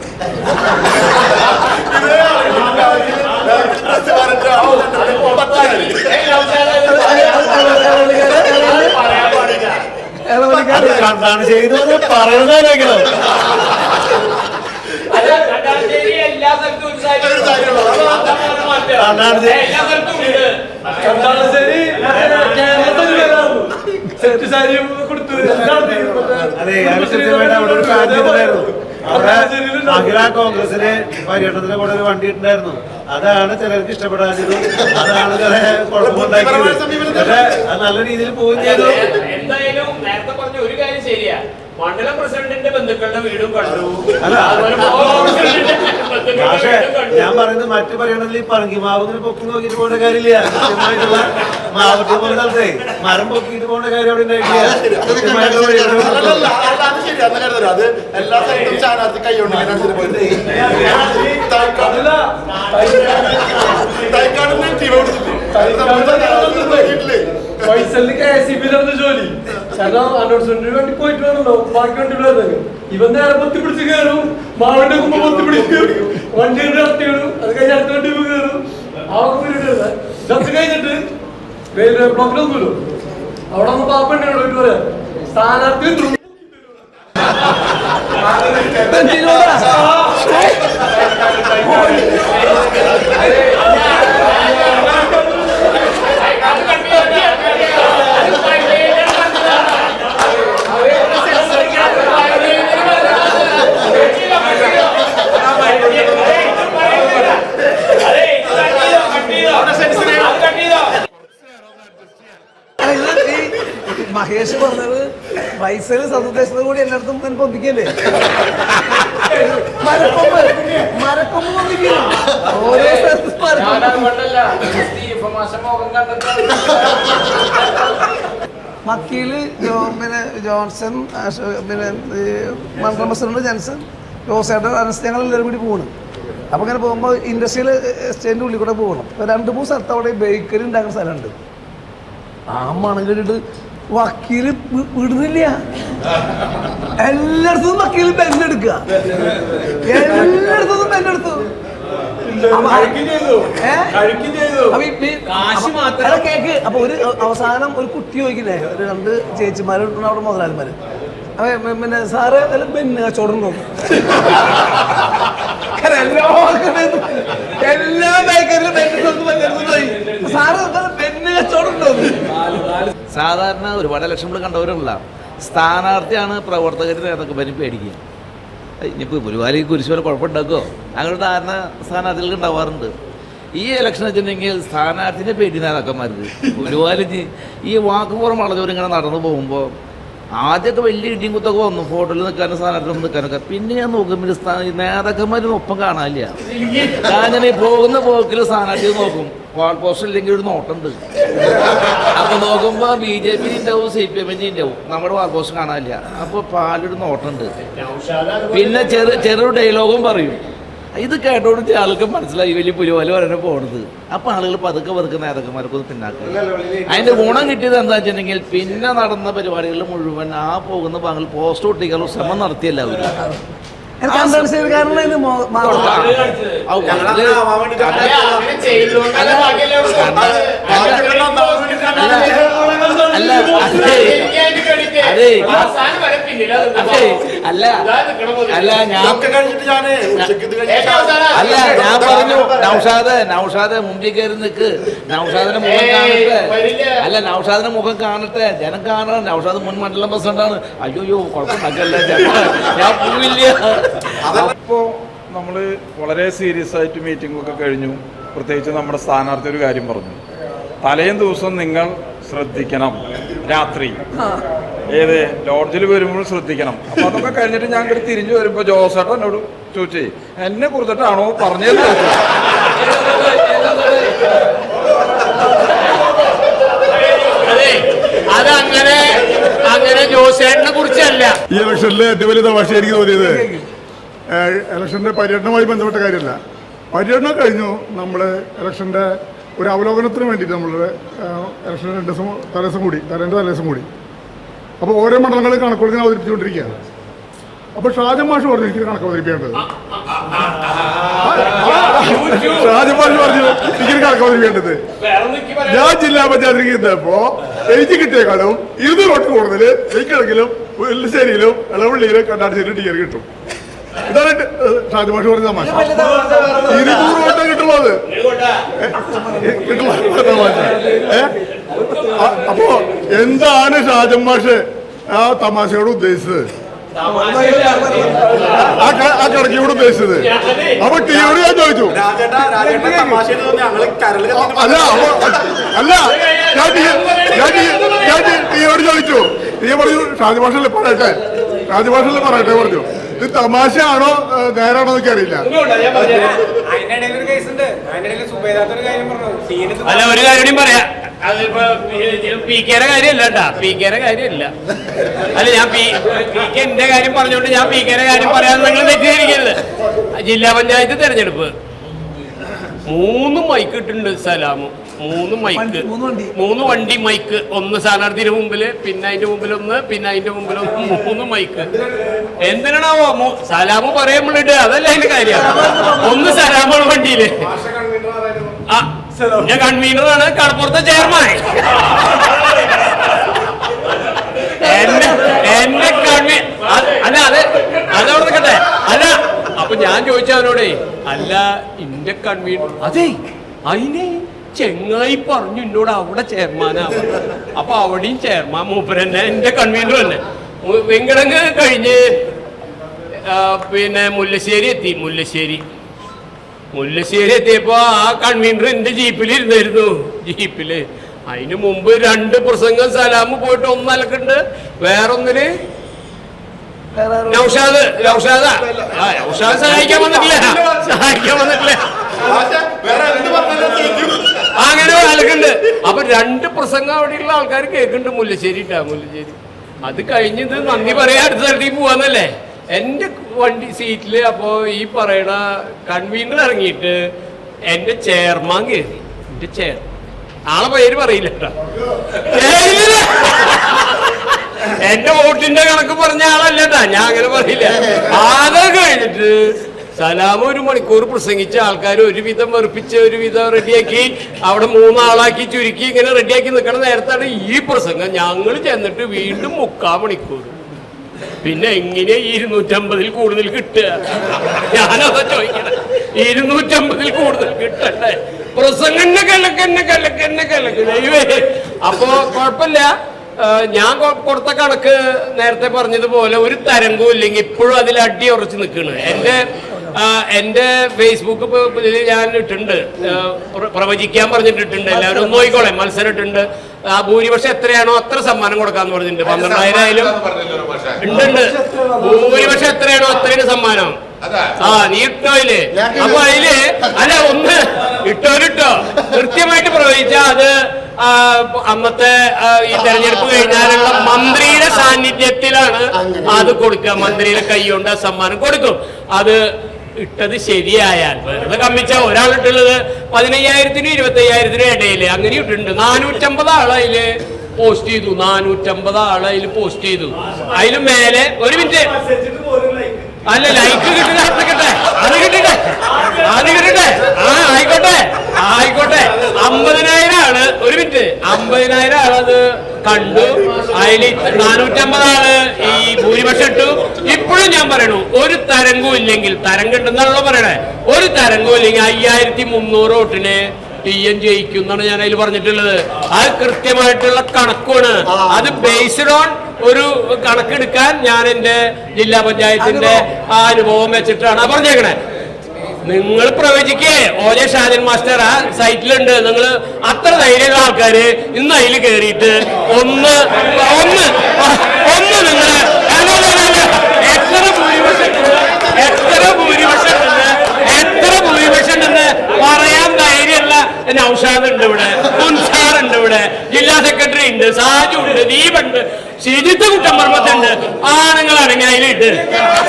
കണ്ടാണ് ചെയ്തത് പറയുന്നതായിരിക്കണം. എല്ലാ സ്ഥലത്തും ഒരു സാരി എല്ലാ സ്ഥലത്തും ഉണ്ട്. അതെ, അത് കൃത്യമായിട്ട് അവിടെ ഒരു സാധ്യതയായിരുന്നു. അവിടെ മഹിളാ കോൺഗ്രസിന് പര്യടനത്തിന് കൂടെ ഒരു വണ്ടി ഉണ്ടായിരുന്നു. അതാണ് ചിലർക്ക് ഇഷ്ടപ്പെടാഞ്ഞതും അതാണ് കുറെ കുഴപ്പമുണ്ടാക്കിയത്. പക്ഷെ അത് നല്ല രീതിയിൽ പോവുകയും ചെയ്തു. എന്തായാലും നേരത്തെ പറഞ്ഞ ഒരു കാര്യം ശരിയാ, മണ്ഡലം പ്രസിഡന്റിന്റെ ബന്ധുക്കളുടെ വീടും കണ്ടു. അല്ല പക്ഷെ ഞാൻ പറയുന്നത് മറ്റു പര്യടനത്തിൽ ഈ പറങ്കിമാവ് ഇങ്ങനെ പൊക്കി നോക്കിയിട്ട് പോകേണ്ട കാര്യമില്ല. കൃത്യമായിട്ടുള്ള മാവട്ടി പോലെ സ്ഥലത്തെ മരം പൊക്കിയിട്ട് പോകേണ്ട കാര്യം അവിടെ ഉണ്ടായിട്ടില്ല. കൃത്യമായിട്ടുള്ള അത് എല്ലാ സ്ഥലത്തും സ്ഥാനാർത്ഥി കൈകൊണ്ടിങ്ങനെ ഫൈസലിന് KCB ജോലി. കാരണം അനൗൺസ്മെന്റിന് വേണ്ടി പോയിട്ട് വേണല്ലോ ബാക്കി വണ്ടി ഇവൻ നേരെ പൊത്തി പിടിച്ച് കയറും, മാവിന്റെ കുമ്പ പൊത്തി പിടിച്ച് വണ്ടി ഇറക്കി വിടും. അത് കഴിഞ്ഞ് അടുത്ത വണ്ടി കയറും. ഇതൊക്കെ കഴിഞ്ഞിട്ട് റെയിൽവേ ബ്ലോക്കിലൊന്നുമല്ലോ അവിടെ ഒന്ന് പാപ്പണ്ടിയോട് പോയിട്ട് പറയാം സ്ഥാനാർത്ഥി മഹേഷ് പറഞ്ഞത് ഫൈസല് സന്ദേശത്തിന് കൂടി എല്ലായിടത്തും ഞാൻ പൊന്തിക്കല്ലേ, മരക്കൊമ്പ് പൊന്തിക്കണം ഓരോ സ്ഥലത്തും. വക്കീല് പിന്നെ ജോൺസൺ, പിന്നെ മണ്ഡലം പ്രസിഡന്റ് ജോൺസൺ, ജോസേട്ടൻ, അനസ്, ഞങ്ങൾ എല്ലാവരും കൂടി പോകണം. അപ്പോൾ ഇങ്ങനെ പോകുമ്പോൾ ഇൻഡസ്ട്രിയൽ എസ്റ്റേറ്റിൻ്റെ ഉള്ളിൽ കൂടെ പോകണം. 2-3 സ്ഥലത്ത് അവിടെ ബേക്കറി ഉണ്ടാക്കുന്ന സ്ഥലമുണ്ട്. ആ മണലിട്ട് വക്കീല് വിടുന്നില്ല. എല്ലായിടത്തും വക്കീല് പെണ്ണെടുക്കുക, എല്ലായിടത്തും പെണ്ണെടുത്തു. കേക്ക്. അപ്പൊ ഒരു അവസാനം ഒരു കുട്ടി ചോദിക്കുന്നേ, ഒരു 2 ചേച്ചിമാരുണ്ട് അവിടെ, മുതലാളിമാര്. പിന്നെ സാറ് പെണ്ണ് കച്ചവടം നോക്കും. എല്ലാ ബേക്കറിലും സാറ് പെണ്ണ് കച്ചവടം നോക്കും. സാധാരണ ഒരുപാട് ഇലക്ഷനുകൾ കണ്ടവരുള്ള സ്ഥാനാർത്ഥിയാണ് പ്രവർത്തകർ നേതാക്കൾ പനി പേടിക്കുക. ഇനിയിപ്പോൾ ഒരുപാട് ഈ കുരിശ് പോലെ കുഴപ്പമുണ്ടാക്കുമോ അങ്ങനെ ധാരണ സ്ഥാനാർത്ഥികൾക്ക് ഉണ്ടാവാറുണ്ട്. ഈ ഇലക്ഷൻ വെച്ചിട്ടുണ്ടെങ്കിൽ സ്ഥാനാർത്ഥിൻ്റെ പേടി നേതാക്കന്മാർക്ക് ഒരുപാട് ഈ വാക്കുപുറം വളഞ്ഞവരിങ്ങനെ നടന്നു പോകുമ്പോൾ ആദ്യമൊക്കെ വലിയ ഇടിയും കുത്തൊക്കെ വന്നു, ഫോട്ടോയിൽ നിൽക്കാനും സ്ഥാനാർത്ഥി നിൽക്കാനൊക്കെ. പിന്നെ ഞാൻ നോക്കുമ്പോൾ നേതാക്കന്മാരൊന്നും ഒപ്പം കാണാനില്ല. ഞാൻ ഈ പോകുന്ന പോക്കിൽ സ്ഥാനാർത്ഥി നോക്കും, വാൾ പോസ്റ്റർ ഇല്ലെങ്കിൽ ഒരു നോട്ടുണ്ട്. അപ്പൊ നോക്കുമ്പോ BJP ഉണ്ടാവും, CPM ഉണ്ടാവും, നമ്മുടെ വാൾ പോസ്റ്റർ കാണാനില്ല. അപ്പൊ പാലൊരു നോട്ടുണ്ട്. പിന്നെ ചെറു ഡയലോഗും പറയും. ഇത് കേട്ടോണ്ട് ആൾക്ക് മനസ്സിലായി വലിയ പുലിവാല് വരെ പോണത്. അപ്പൊ ആളുകൾ പതുക്കെ നേതാക്കന്മാർക്കൊന്ന് പിന്നാക്കുക. അതിന്റെ ഗുണം കിട്ടിയത് എന്താ വെച്ചിട്ടുണ്ടെങ്കിൽ പിന്നെ നടന്ന പരിപാടികളിൽ മുഴുവൻ ആ പോകുന്ന ഭാഗങ്ങളിൽ പോസ്റ്റ് ഒട്ടിക്കാനുള്ള ശ്രമം നടത്തിയല്ലാവരും. ഞാൻ പറഞ്ഞു നൗഷാദ് മുമ്പിൽ കയറി നിൽക്ക്, നൗഷാദിന്റെ മുഖം കാണട്ടെ. നൗഷാദിന്റെ മുഖം കാണട്ടെ, ജനം കാണണം. നൗഷാദ് മുൻ മണ്ഡലം പ്രസിഡന്റാണ്. അയ്യോ കുഴപ്പമുണ്ടാക്കല്ലേ, ഞാൻ പോവില്ല. അപ്പോൾ നമ്മൾ വളരെ സീരിയസ് ആയിട്ട് മീറ്റിംഗ് ഒക്കെ കഴിഞ്ഞു. പ്രത്യേകിച്ച് നമ്മുടെ സ്ഥാനാർത്ഥി ഒരു കാര്യം പറഞ്ഞു, തലേം ദിവസം നിങ്ങൾ ശ്രദ്ധിക്കണം, രാത്രി ഏത് ലോഡ്ജിൽ വരുമ്പോഴും ശ്രദ്ധിക്കണം. അപ്പോൾ അതൊക്കെ കഴിഞ്ഞിട്ട് ഞാൻ ഇങ്ങോട്ട് തിരിഞ്ഞു വരുമ്പോൾ ജോസേട്ടൻ എന്നോട് ചോദിച്ചേ എന്നെ കുറിച്ചിട്ടാണോ പറഞ്ഞത്. അത് അങ്ങനെ ജോസേട്ടനെ കുറിച്ചല്ല. ഈ ഇലക്ഷനിലെ ഏറ്റവും വലിയ തമാശ എനിക്ക് തോന്നിയത് ഇലക്ഷന്റെ പര്യടനവുമായി ബന്ധപ്പെട്ട കാര്യമല്ല. പര്യടനം കഴിഞ്ഞു. നമ്മൾ ഇലക്ഷന്റെ ഒരു അവലോകനത്തിന് വേണ്ടിയിട്ട് നമ്മൾ ഇലക്ഷൻ 2 ദിവസം തലേദിവസം കൂടി അപ്പോൾ ഓരോ മണ്ഡലങ്ങളിൽ കണക്കുകൾ അവതരിപ്പിച്ചുകൊണ്ടിരിക്കുകയാണ്. അപ്പൊ ഷാജൻ മാഷ് പറഞ്ഞു എനിക്ക് കണക്ക് അവതരിപ്പിക്കേണ്ടത്. ഷാജൻ മാഷ് പറഞ്ഞു എനിക്ക് കണക്ക് അവതരിപ്പിക്കേണ്ടത്. ഞാൻ ജില്ലാ പഞ്ചായത്തിലേക്ക് ഇന്നപ്പോ എനിക്ക് കിട്ടിയേക്കാളും 200 വോട്ട് കൂടുതൽ എനിക്കാണെങ്കിലും വെല്ലശ്ശേരിയിലും ഇളവള്ളിയിലും കണ്ടാശ്ശേരിയിലും ടിക്കറ്റ് കിട്ടും. ഇതാണ് ഷാജൻ മാഷ് പറഞ്ഞ തമാശ. 200 വോട്ടേ കിട്ടുള്ളത്. അപ്പോ എന്താണ് ഷാജൻ മാഷ് ആ തമാശയോട് ഉദ്ദേശിച്ചത്? ആ കടക്കിയോട് ഉദ്ദേശിച്ചത്? അപ്പൊ ടീയോട് ഞാൻ ചോദിച്ചു. ഞാൻ ടീയോട് ചോദിച്ചു. ടീ പറഞ്ഞു ഷാജമാഷല്ലേ പറയട്ടെ പറഞ്ഞു. ഇത് തമാശയാണോ നേരാണോ എന്നൊക്കെ അറിയില്ല. അല്ല, ഒരു കാര്യം പറയാ, അതിപ്പോ പി കെയുടെ കാര്യമല്ല കേട്ടാ, പി കെയുടെ കാര്യമല്ല. അല്ല, ഞാൻ പി കെ എന്റെ കാര്യം പറഞ്ഞോണ്ട് ഞാൻ പി കെയുടെ കാര്യം പറയാൻ നിങ്ങൾ തെറ്റിദ്ധരിക്കരുത്. ജില്ലാ പഞ്ചായത്ത് തെരഞ്ഞെടുപ്പ് 3 മൈക്ക് ഇട്ടിട്ടുണ്ട് സലാമു. 3 വണ്ടി മൈക്ക്. ഒന്ന് സ്ഥാനാർത്ഥിയുടെ മുമ്പില്, പിന്നെ അതിന്റെ മുമ്പിൽ ഒന്ന്, പിന്നെ അതിന്റെ മുമ്പിൽ ഒന്ന്, 3 മൈക്ക്. എന്തിനാണാവോ സലാമു പറയുമ്പോഴിട്ട്? അതല്ല അതിന്റെ കാര്യം. ഒന്ന് സലാമാണ് വണ്ടിയില്. ഞാൻ കൺവീനറാണ്, കടപ്പുറത്തെ ചെയർമാൻ. എന്നെ അല്ല, അതവിടെ നിൽക്കട്ടെ. അല്ല, അപ്പൊ ഞാൻ ചോദിച്ചു അവനോടേ, അല്ല ഇന്റെ കൺവീനർ അതെ അതിനെ ചെങ്ങായി പറഞ്ഞു എന്നോട് അവിടെ ചെയർമാനാവാ. അപ്പൊ അവിടെയും ചെയർമാൻ മൂപ്പരന്നെ, എന്റെ കൺവീനർ തന്നെ. വെങ്കടങ്ങ് കഴിഞ്ഞ് പിന്നെ മുല്ലശ്ശേരി എത്തിയപ്പോ ആ കൺവീനർ എന്റെ ജീപ്പിലിരുന്നായിരുന്നു. അതിന് മുമ്പ് 2 പ്രസംഗം സലാമ് പോയിട്ട് ഒന്നലക്കുണ്ട്, വേറൊന്നിന് നൗഷാദ് സഹായിക്കാൻ വന്നിട്ടില്ല. അങ്ങനെ അലക്കുണ്ട്. അപ്പൊ 2 പ്രസംഗം അവിടെയുള്ള ആൾക്കാർ കേൾക്കുന്നുണ്ട്. മുല്ലശ്ശേരി. അത് കഴിഞ്ഞത് നന്ദി പറയാൻ അടുത്ത സ്ഥലത്തേക്ക് പോവാന്നല്ലേ എന്റെ വണ്ടി സീറ്റില്. അപ്പോ ഈ പറയണ കൺവീനർ ഇറങ്ങിയിട്ട് എന്റെ ചെയർമാൻ കയറി. ആളെ പേര് പറയില്ല കേട്ടോ. എന്റെ വോട്ടിന്റെ കണക്ക് പറഞ്ഞ ആളല്ലട്ടാ, ഞാൻ അങ്ങനെ പറയില്ല. അത് കഴിഞ്ഞിട്ട് സലാമ 1 മണിക്കൂർ പ്രസംഗിച്ച ആൾക്കാർ ഒരുവിധം വെറുപ്പിച്ച് ഒരുവിധം റെഡിയാക്കി അവിടെ 3 ആളാക്കി ചുരുക്കി ഇങ്ങനെ റെഡിയാക്കി നിൽക്കണ നേരത്താണ് ഈ പ്രസംഗം. ഞങ്ങൾ ചെന്നിട്ട് വീണ്ടും 3/4 മണിക്കൂർ. പിന്നെ എങ്ങനെ 250-ൽ കൂടുതൽ കിട്ടുക? ഞാനതാ ചോദിക്കണേ. 250-ൽ കൂടുതൽ കിട്ടണ്ടേ? പ്രസംഗന്നെ കലക്ക് ദൈവേ. അപ്പോ കുഴപ്പമില്ല. ഞാൻ കൊടുത്ത കണക്ക് നേരത്തെ പറഞ്ഞതുപോലെ ഒരു തരംഗവും ഇല്ലെങ്കിൽ ഇപ്പോഴും അതിൽ അടി ഉറച്ച് നിൽക്കണ്. എന്റെ ഫേസ്ബുക്ക് ഞാൻ ഇട്ടുണ്ട്, പ്രവചിക്കാൻ പറഞ്ഞിട്ടുണ്ട്. എല്ലാവരും ഒന്ന് നോക്കിക്കോളെ. മത്സരം ഇട്ടുണ്ട്. ആ ഭൂരിപക്ഷം എത്രയാണോ അത്ര സമ്മാനം കൊടുക്കാന്ന് പറഞ്ഞിട്ടുണ്ട്. 12,000 ആയാലും ഉണ്ട്. ഭൂരിപക്ഷം എത്രയാണോ അത്രയാണ് സമ്മാനം. നീ ഇട്ടോയില്ലേ? അപ്പൊ അതില് അല്ല, ഒന്ന് ഇട്ടോ കൃത്യമായിട്ട് പ്രവചിച്ചാ അത് അന്നത്തെ ഈ തെരഞ്ഞെടുപ്പ് കഴിഞ്ഞാലുള്ള മന്ത്രിയുടെ സാന്നിധ്യത്തിലാണ് അത് കൊടുക്കുക. മന്ത്രിയുടെ കൈ കൊണ്ട് ആ സമ്മാനം കൊടുക്കും. അത് ഇട്ടത് ശരിയായാൽ. വെറുതെ കമ്മിച്ച ഒരാളിട്ടുള്ളത് 15,000-നും 25,000-നും ഇടയില് അങ്ങനെ ഇട്ടിട്ടുണ്ട്. 450 ആള് അതില് പോസ്റ്റ് ചെയ്തു. 450 ആള് അതിൽ പോസ്റ്റ് ചെയ്തു. അതിന് മേലെ 1 മിനിറ്റ് അല്ല, ലൈക്ക് കിട്ടില്ല. അത് കിട്ടട്ടെ. ആയിക്കോട്ടെ. 50,000 ആള് 1 മിനിറ്റ് 50,000 ആളത് കണ്ടു. അതിൽ 450 ആള് ഈ ഭൂരിപക്ഷം ഇട്ടു. ഇപ്പോഴും ഞാൻ പറയണു, ഒരു തരംഗവും ഇല്ലെങ്കിൽ, തരംഗം ഉണ്ടെന്നാണല്ലോ പറയണേ, ഒരു തരംഗവും ഇല്ലെങ്കിൽ 5,300 വോട്ടിന് TN ജയിക്കും എന്നാണ് ഞാൻ അതിൽ പറഞ്ഞിട്ടുള്ളത്. അത് കൃത്യമായിട്ടുള്ള കണക്കാണ്. അത് ബേസ്ഡ് ഓൺ ഒരു കണക്കെടുക്കാൻ ഞാൻ എന്റെ ജില്ലാ പഞ്ചായത്തിന്റെ ആ അനുഭവം വെച്ചിട്ടാണ് പറഞ്ഞേക്കണേ. നിങ്ങൾ പ്രവചിക്കേ. ഓജെ ഷാജൻ മാസ്റ്റർ ആ സൈറ്റിലുണ്ട്. നിങ്ങൾ അത്ര ധൈര്യമുള്ള ആൾക്കാര് ഇന്ന് അതിൽ കയറിയിട്ട് ഒന്ന് നിങ്ങൾ എത്ര ഭൂരിപക്ഷം ഉണ്ടെന്ന് പറയാൻ ധൈര്യമുള്ള നൗഷാദ് ഉണ്ട് ഇവിടെ, മുൻസാർ ഉണ്ട് ഇവിടെ, ജില്ലാ സെക്രട്ടറി ഉണ്ട്, സാജു ഉണ്ട്, ശരിത്തെ കുറ്റം പറഞ്ഞിട്ടുണ്ട്. ആണുങ്ങളാണെങ്കിൽ അതിലിട്ട്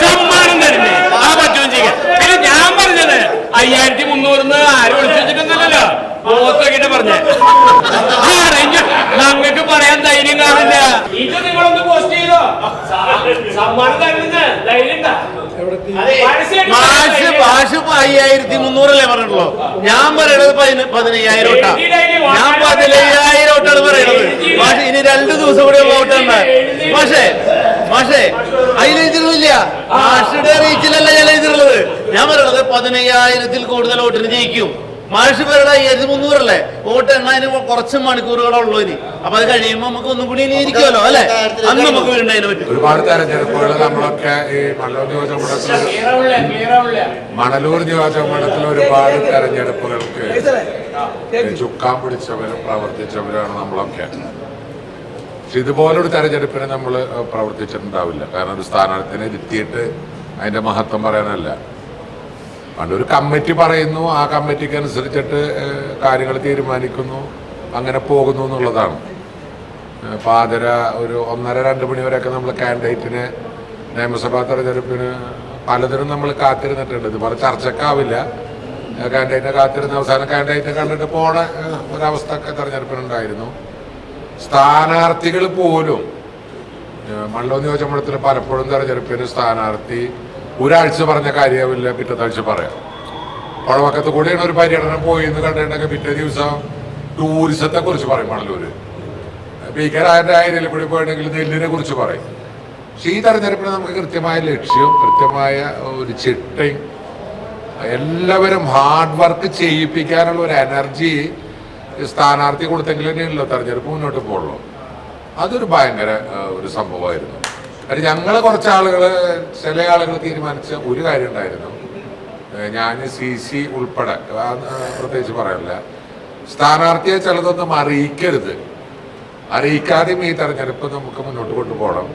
സമ്മാനം തരുന്നേ ആ പറ്റുകയും ചെയ്യാം. പിന്നെ ഞാൻ പറഞ്ഞത് 5300 ആരും വിളിച്ചു വെച്ചിട്ടൊന്നുമല്ലല്ലോ, മുഖത്തൊക്കെ പറഞ്ഞേ. ഞങ്ങൾക്ക് പറയാൻ ധൈര്യം കാണില്ല. ഇത് നിങ്ങളൊന്ന് പോസ്റ്റ് ചെയ്തോ, സമ്മാനം തരുന്ന ധൈര്യം ഉണ്ടാ. മാഷ് 5300 പറഞ്ഞിട്ടുള്ളൂ. ഞാൻ പറയണത് 15000 ഞാൻ 15000 പറയണത്. മാഷ് ഇനി 2 ദിവസം കൂടി വോട്ടുണ്ട്. മാഷേ അതിലെഴുതിയില്ല, മാഷുടെ റീച്ചിലല്ല ഞാൻ എഴുതിയിട്ടുള്ളത്. ഞാൻ പറയണത് 15000 കൂടുതൽ വോട്ടിന് ജയിക്കും. മാഷ് പേരുടെ 5300 അല്ലേ വോട്ട് എണ്ണതിന് കുറച്ച് മണിക്കൂറുകളുള്ളൂ ഇനി. അപ്പൊ അത് കഴിയുമ്പോ നമുക്ക് ഒന്നും കൂടി ഇനി ഇരിക്കുമല്ലോ അല്ലെ, അന്ന് നമുക്ക് വീണ്ടതിനെ പറ്റും. ഒരുപാട് തെരഞ്ഞെടുപ്പുകൾ നമ്മളൊക്കെ ഈ മണലൂർ നിയോജകമണ്ഡലത്തിൽ ഒരുപാട് തെരഞ്ഞെടുപ്പുകൾക്ക് ചുക്കാൻ പിടിച്ചവരും പ്രവർത്തിച്ചവരാണ് നമ്മളൊക്കെ. പക്ഷെ ഇതുപോലൊരു തെരഞ്ഞെടുപ്പിന് നമ്മൾ പ്രവർത്തിച്ചിട്ടുണ്ടാവില്ല. കാരണം ഒരു സ്ഥാനാർത്ഥിനെ ഇരുത്തിയിട്ട് അതിന്റെ മഹത്വം പറയാനല്ല. പണ്ടൊരു കമ്മിറ്റി പറയുന്നു, ആ കമ്മിറ്റിക്ക് അനുസരിച്ചിട്ട് കാര്യങ്ങൾ തീരുമാനിക്കുന്നു, അങ്ങനെ പോകുന്നു എന്നുള്ളതാണ്. പാതിര ഒരു 1:30-2 മണി വരെയൊക്കെ നമ്മൾ കാൻഡിഡേറ്റിന് നിയമസഭാ തെരഞ്ഞെടുപ്പിന് പലതിനും നമ്മൾ കാത്തിരുന്നിട്ടുണ്ട്. ഇതുപോലെ ചർച്ചക്കാവില്ല, കാൻഡിഡേറ്റിനെ കാത്തിരുന്ന അവസാനം കാൻഡിഡേറ്റിനെ കണ്ടിട്ട് പോണ ഒരവസ്ഥ ഒക്കെ തെരഞ്ഞെടുപ്പിനുണ്ടായിരുന്നു. സ്ഥാനാർത്ഥികൾ പോലും മണ്ഡലം നിയോജകമണ്ഡലത്തിൽ പലപ്പോഴും തെരഞ്ഞെടുപ്പിന് സ്ഥാനാർത്ഥി ഒരാഴ്ച പറഞ്ഞ കാര്യമില്ല, പിറ്റത്തെ ആഴ്ച പറയാം. പുഴവക്കത്ത് കൂടെയാണ് ഒരു പര്യടനം പോയി എന്ന് കണ്ടിട്ടുണ്ടെങ്കിൽ പിറ്റേ ദിവസം ടൂറിസത്തെ കുറിച്ച് പറയും. മണലൂര് ഭീകരാന്റെ അയലിലൂടെ പോയിട്ടുണ്ടെങ്കിൽ നെല്ലിനെ കുറിച്ച് പറയും. പക്ഷെ ഈ തെരഞ്ഞെടുപ്പിന് നമുക്ക് കൃത്യമായ ലക്ഷ്യം, കൃത്യമായ ഒരു ചിട്ടയും എല്ലാവരും ഹാർഡ് വർക്ക് ചെയ്യിപ്പിക്കാനുള്ള ഒരു എനർജി സ്ഥാനാർത്ഥി കൊടുത്തെങ്കിൽ തന്നെയല്ലോ തെരഞ്ഞെടുപ്പ് മുന്നോട്ട് പോകുള്ളൂ. അതൊരു ഭയങ്കര ഒരു സംഭവമായിരുന്നു. കാര്യം ഞങ്ങൾ കുറച്ച് ആളുകൾ, ചില ആളുകൾ തീരുമാനിച്ച ഒരു കാര്യം ഉണ്ടായിരുന്നു. ഞാൻ CC ഉൾപ്പെടെ പ്രത്യേകിച്ച് പറയല്ല, സ്ഥാനാർത്ഥിയെ ചിലതൊന്നും അറിയിക്കാതെയും ഈ തെരഞ്ഞെടുപ്പ് നമുക്ക് മുന്നോട്ട് കൊണ്ടുപോകണം.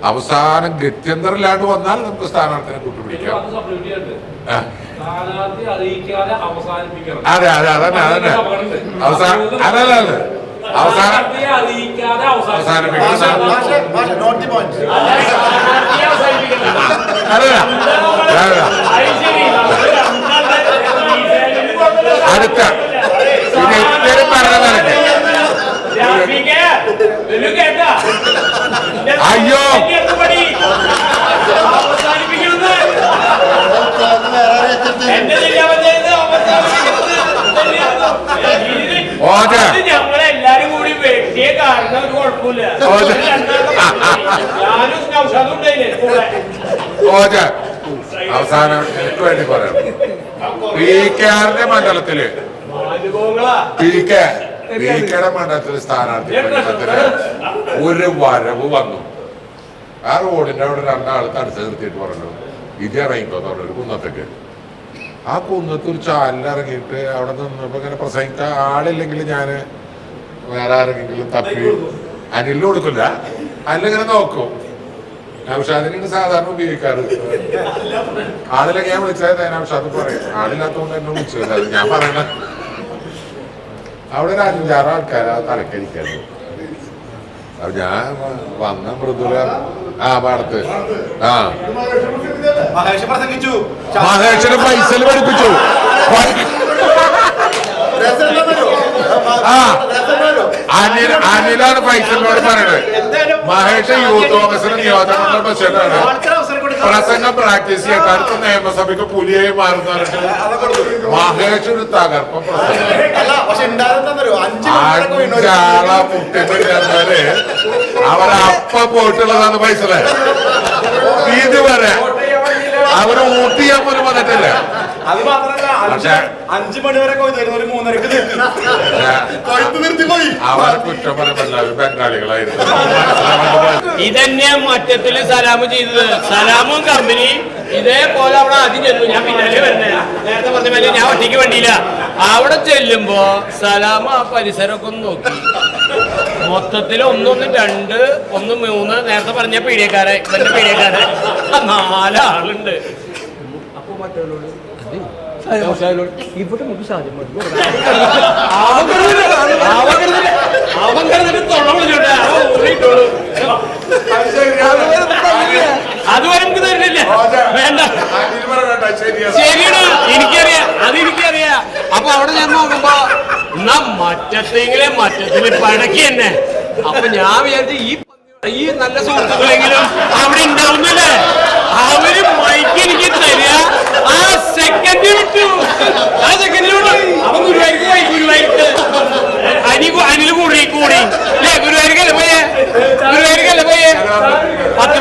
അവസാനം ഗത്യന്തരമില്ലാണ്ട് വന്നാൽ നമുക്ക് സ്ഥാനാർത്ഥിനെ കൂട്ടുപിടിക്കാം. അതെ അതന്നെ അടുത്ത പിന്നെ ഇത്തരം പറഞ്ഞതാണ്. അയ്യോ ഞങ്ങളെല്ലാരും കൂടി വ്യക്തിയെ കാരണം കുഴപ്പമില്ല. അവസാനം എനിക്ക് വേണ്ടി പറയാം, PKRന്റെ മണ്ഡലത്തില് PKയുടെ മണ്ഡലത്തില് സ്ഥാനാർത്ഥി ഒരു വരവ് വന്നു. ആ റോഡിന്റെ അവിടെ 2 ആൾ തടുത്ത് നിർത്തിയിട്ട് പറഞ്ഞു ഇത് ഇറങ്ങിക്കോന്ന് പറഞ്ഞു. ഒരു കുന്നത്തേക്ക്, ആ കുന്നത്ത് ഒരു ചാലിലിറങ്ങിയിട്ട് അവിടെ നിന്നപ്പോ ഇങ്ങനെ പ്രസംഗിക്കാൻ ആളില്ലെങ്കിൽ ഞാൻ വേറെ ആരെങ്കിലും തപ്പി അനിലിന് കൊടുക്കില്ല, അനിലിങ്ങനെ നോക്കും. നൗഷാദിനാണ് സാധാരണ ഉപയോഗിക്കാറ്. ആളില്ലെങ്കിൽ ഞാൻ വിളിച്ചത് നൗഷാദ് പറയും, ആളില്ലാത്തതുകൊണ്ട് എന്നെ വിളിച്ചത്. ഞാൻ പറയണ അവിടെ ഒരു 5-6 ആൾക്കാർ ആ തലക്കരിക്കായിരുന്നു. അപ്പൊ ഞാൻ വന്ന മൃദുല പാടത്ത് മഹേഷിന് പൈസ പഠിപ്പിച്ചു. അനിലാണ് ഫൈസലിനോട് പറയണത്. മഹേഷ് യൂത്ത് കോൺഗ്രസിന് നിയോജകമണ്ഡലം പ്രസിഡന്റാണ്. പ്രസംഗം പ്രാക്ടീസ് ചെയ്യാൻ അടുത്ത നിയമസഭയ്ക്ക് പുലിയായി മാറുന്ന മഹേഷ് ഒരു തകർപ്പം പ്രസംഗം. 5 ആളെ മുട്ടിപ്പിടിച്ചാല് അവരപ്പ പോയിട്ടുള്ളതാണ് ഫൈസല്. ഇതുവരെ അവര് വോട്ട് ചെയ്യാൻ പോലും വന്നിട്ടില്ല. അത് മാത്രല്ല 5 മണി വരെ പോയിരുന്നു, ഒരു 3:30 നിർത്തി പോയി. അവരെ കുറ്റം പറയുമ്പോൾ ബംഗാളികളായിരുന്നു. ഇതന്നെ മറ്റത്തില് സലാമ് ചെയ്തത്. സലാമും കമ്പനി ഇതേപോലെ അവിടെ ആദ്യം ചെല്ലും. ഞാൻ പിന്നാലെ വരുന്നേ, നേരത്തെ പറഞ്ഞ പോലെ ഞാൻ ഒറ്റയ്ക്ക് വേണ്ടിയില്ല. അവിടെ ചെല്ലുമ്പോ സലാം ആ പരിസരമൊക്കെ ഒന്ന് നോക്കി. മൊത്തത്തിൽ 1, 2, 1, 3 നേരത്തെ പറഞ്ഞ പീഡിയക്കാരെ, ഇവന്റെ പീഡിയക്കാരെ 4 ആളുണ്ട്. അപ്പൊ മറ്റവരോട് ഇവിടെ നമുക്ക് സാധ്യത അവൻ കിടന്നിട്ട് തൊള്ള വിളിച്ചോട്ടെ അതുവരെ നമുക്ക് തരുന്നില്ല. വേണ്ട, ശരിയാണ്, എനിക്കറിയാം, അതെനിക്കറിയാം. അപ്പൊ അവിടെ ഞാൻ നോക്കുമ്പോ എന്നാ മറ്റത്തിൽ പടക്കി തന്നെ. അപ്പൊ ഞാൻ വിചാരിച്ചു ഈ നല്ല സുഹൃത്തുക്കളെങ്കിലും അവിടെ ഉണ്ടാവുന്നല്ലേ, അവര് മൈക്ക് എനിക്ക് തരിക. ആ സെക്കൻഡ് വിട്ടു, അവൻ ഗുരുവായൂർക്ക് പോയി. ഗുരുവായൂർക്ക് അനിൽ കൂടി ഗുരുവായൂർക്കല്ലേ പോയേ? 10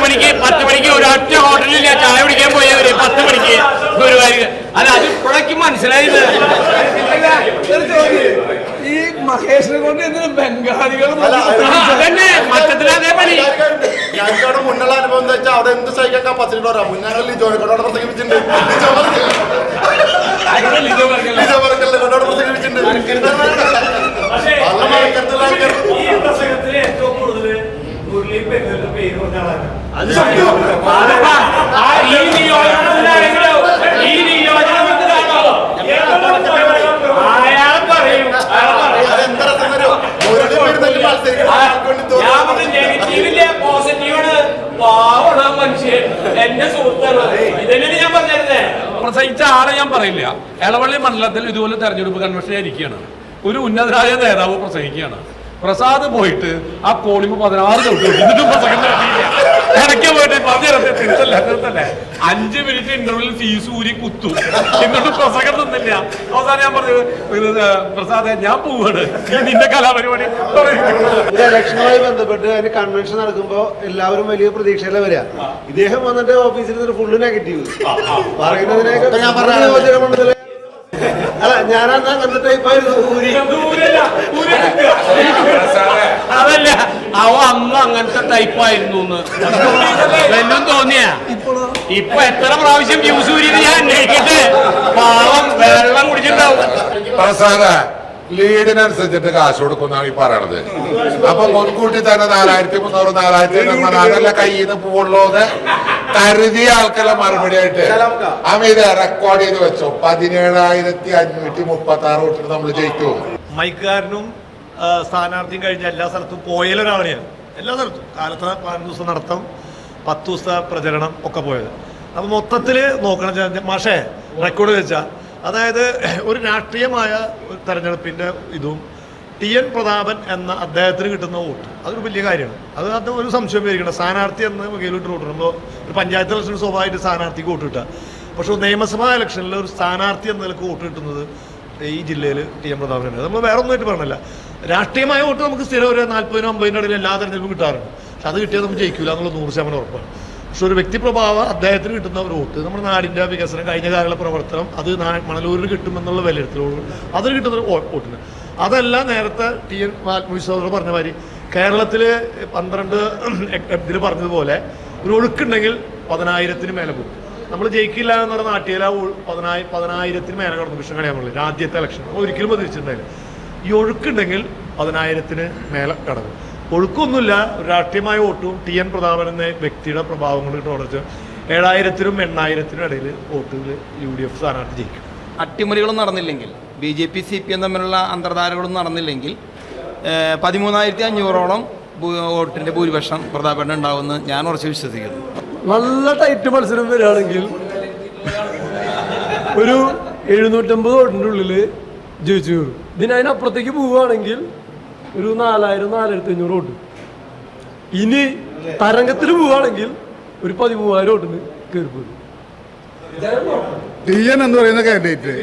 മണിക്ക് ഒരൊറ്റ ഹോട്ടലിൽ ഞാൻ ചായ കുടിക്കാൻ പോയവര് 10 മണിക്ക് ഗുരുവായൂർ. അല്ല, അത് ഇപ്പോഴേക്കും മനസ്സിലായത്. ഈ മഹേഷിനെ കൊണ്ട് എന്തിനും ബംഗാളികൾ അതന്നെ മറ്റത്തിൽ അതേ പണി. ഞങ്ങൾക്ക് അവിടെ മുന്നുള്ള അനുഭവം എന്താ വെച്ചാൽ അവിടെ എന്ത് സഹിക്കാൻ കപ്പാസിറ്റി വരാം. മുന്നേ ലിജോനോട് പ്രസംഗിച്ചിട്ടുണ്ട്. ഈ പ്രസംഗത്തിൽ ഏറ്റവും കൂടുതൽ മുരളി പെരുന്നലിന്റെ പേര് പറഞ്ഞ ആളാണ്. എന്റെ സുഹൃത്താണ്, ഇതന്നെ ഞാൻ പറഞ്ഞിരുന്നേ. പ്രസംഗിച്ച ആളെ ഞാൻ പറയില്ല. എളവള്ളി മണ്ഡലത്തിൽ ഇതുപോലെ തെരഞ്ഞെടുപ്പ് കൺവെൻഷൻ ഇരിക്കുകയാണ്. ഒരു ഉന്നതരായ നേതാവ് പ്രസംഗിക്കുകയാണ്. പ്രസാദ് പോയിട്ട് ആ കോളിമ്പ് 16 തൊട്ട് എന്നിട്ടും പ്രസംഗം നടത്തിയില്ല. ഇടയ്ക്ക് പോയിട്ട് നിർത്തല്ലേ 5 മിനിറ്റ് ഇന്റർവ്യൂവിൽ ഫീസ് ഊരി കുത്തു, എന്നിട്ടും പ്രസംഗം നിന്നില്ല. അവസാനം ഞാൻ പറഞ്ഞു, പ്രസാദ് ഞാൻ പോവാണ്, നിന്റെ കലാപരിപാടി. ഇലക്ഷനുമായി ബന്ധപ്പെട്ട് അതിന് കൺവെൻഷൻ നടക്കുമ്പോ എല്ലാവരും വലിയ പ്രതീക്ഷയിലെ വരിക. ഇദ്ദേഹം വന്നിട്ട് ഓഫീസിൽ ഫുള്ള് നെഗറ്റീവ് പറയുന്നതിനൊക്കെ ഞാൻ പറഞ്ഞ അല്ല, ഞാനന്ന് അങ്ങനത്തെ ടൈപ്പായിരുന്നു. അതല്ല, അവ അന്ന് അങ്ങനത്തെ ടൈപ്പായിരുന്നു എന്നും തോന്നിയാ. ഇപ്പൊ എത്ര പ്രാവശ്യം ജ്യൂസ് ഊരിയത് ഞാൻ അന്വേഷിക്കട്ടെ. പാവം വെള്ളം കുടിച്ചിട്ടുണ്ടാവും. പ്രസാദ ലീഡിനനുസരിച്ചിട്ട് കാശ് കൊടുക്കുന്നാണ് ഈ പറയണത്. അപ്പൊ മുൻകൂട്ടി തന്നെ 4300 4000 അതല്ല കയ്യിൽ നിന്ന് പോവുള്ളൂന്ന് കരുതിയ ആൾക്കെല്ലാം മറുപടി ആയിട്ട് അമിത റെക്കോർഡ് ചെയ്ത് വെച്ചോ. 17,536 വോട്ടിന് നമ്മൾ ജയിച്ചു. മൈക്കാരനും സ്ഥാനാർത്ഥിയും കഴിഞ്ഞ എല്ലാ സ്ഥലത്തും പോയാലൊരാളാണ് ഞാൻ. എല്ലാ സ്ഥലത്തും കാലത്ത് 15 ദിവസം നടത്തം, 10 ദിവസത്തെ പ്രചരണം ഒക്കെ പോയത്. അപ്പം മൊത്തത്തിൽ നോക്കണം മാഷേ റെക്കോർഡ് വെച്ചാൽ, അതായത് ഒരു രാഷ്ട്രീയമായ തെരഞ്ഞെടുപ്പിൻ്റെ ഇതും TN പ്രതാപൻ എന്ന അദ്ദേഹത്തിന് കിട്ടുന്ന വോട്ട് അതൊരു വലിയ കാര്യമാണ്. അത് ഒരു സംശയം വരിക്കണം. സ്ഥാനാർത്ഥി എന്ന് വകയിലിട്ട് വോട്ട് നമ്മൾ ഒരു പഞ്ചായത്ത് ഇലക്ഷൻ സ്വാഭാവികമായിട്ട് സ്ഥാനാർത്ഥിക്ക് വോട്ട് കിട്ടുക. പക്ഷേ നിയമസഭാ ഇലക്ഷനിൽ ഒരു സ്ഥാനാർത്ഥി എന്ന നിലക്ക് വോട്ട് കിട്ടുന്നത് ഈ ജില്ലയിൽ TN പ്രതാപനാണ്. നമ്മൾ വേറെ ഒന്നുമായിട്ട് പറഞ്ഞില്ല. രാഷ്ട്രീയമായ വോട്ട് നമുക്ക് സ്ഥിരം ഒരു 40-50 ഇടയിൽ എല്ലാ തെരഞ്ഞെടുപ്പും കിട്ടാറുണ്ട്. പക്ഷെ അത് കിട്ടിയാൽ നമുക്ക് ജയിക്കില്ല എന്നുള്ള 100% ഉറപ്പാണ്. പക്ഷെ ഒരു വ്യക്തിപ്രഭാവം അദ്ദേഹത്തിന് കിട്ടുന്ന ഒരു വോട്ട്, നമ്മുടെ നാടിൻ്റെ വികസനം, കഴിഞ്ഞ കാലമുള്ള പ്രവർത്തനം, അത് മണലൂരിന് കിട്ടുമെന്നുള്ള വിലയിരുത്തലോട് അതിന് കിട്ടുന്ന വോട്ടിന് അതല്ല. നേരത്തെ TN ആത്മവിശ്വാസം പറഞ്ഞ മാതിരി കേരളത്തിൽ 12 ഇതിൽ പറഞ്ഞതുപോലെ ഒരു ഒഴുക്കുണ്ടെങ്കിൽ 10,000 മേലെ പോകും. നമ്മൾ ജയിക്കില്ല എന്ന് പറഞ്ഞ നാട്ടിലെ 10,000 മേലെ കടന്നു വിഷം കളയാൻ ആദ്യത്തെ ഇലക്ഷൻ ഒരിക്കലും പ്രതീക്ഷിച്ചിട്ടുണ്ടായില്ല. ഈ ഒഴുക്കുണ്ടെങ്കിൽ 10,000 മേലെ കടന്നു. ഒഴുക്കൊന്നുമില്ല. ഒരു രാഷ്ട്രീയമായ വോട്ടും TN പ്രതാപൻ എന്ന വ്യക്തിയുടെ പ്രഭാവം കൊണ്ട് തുടർച്ച 7,000-നും 8,000-നും ഇടയിൽ വോട്ടുകൾ UDF സ്ഥാനാർത്ഥി ജയിക്കും. അട്ടിമറികളും നടന്നില്ലെങ്കിൽ, BJP CPM തമ്മിലുള്ള അന്തർധാരകളൊന്നും നടന്നില്ലെങ്കിൽ 13,500ഓളം വോട്ടിൻ്റെ ഭൂരിപക്ഷം പ്രതാപേട്ടൻ ഉണ്ടാവുമെന്ന് ഞാൻ ഉറച്ചു വിശ്വസിക്കുന്നു. നല്ല ടൈറ്റ് മത്സരം വരികയാണെങ്കിൽ ഒരു 750 വോട്ടിൻ്റെ ഉള്ളിൽ ജയിച്ചു കയറും. ഇതിനപ്പുറത്തേക്ക് പോവുകയാണെങ്കിൽ ഒരു 4,000-4,500 വോട്ട്. ഇനി തരംഗത്തിൽ പോവുകയാണെങ്കിൽ ഒരു 13,000 വോട്ടിന് കയറിപ്പോയി. TN എന്ന് പറയുന്ന കാൻഡിഡേറ്റ്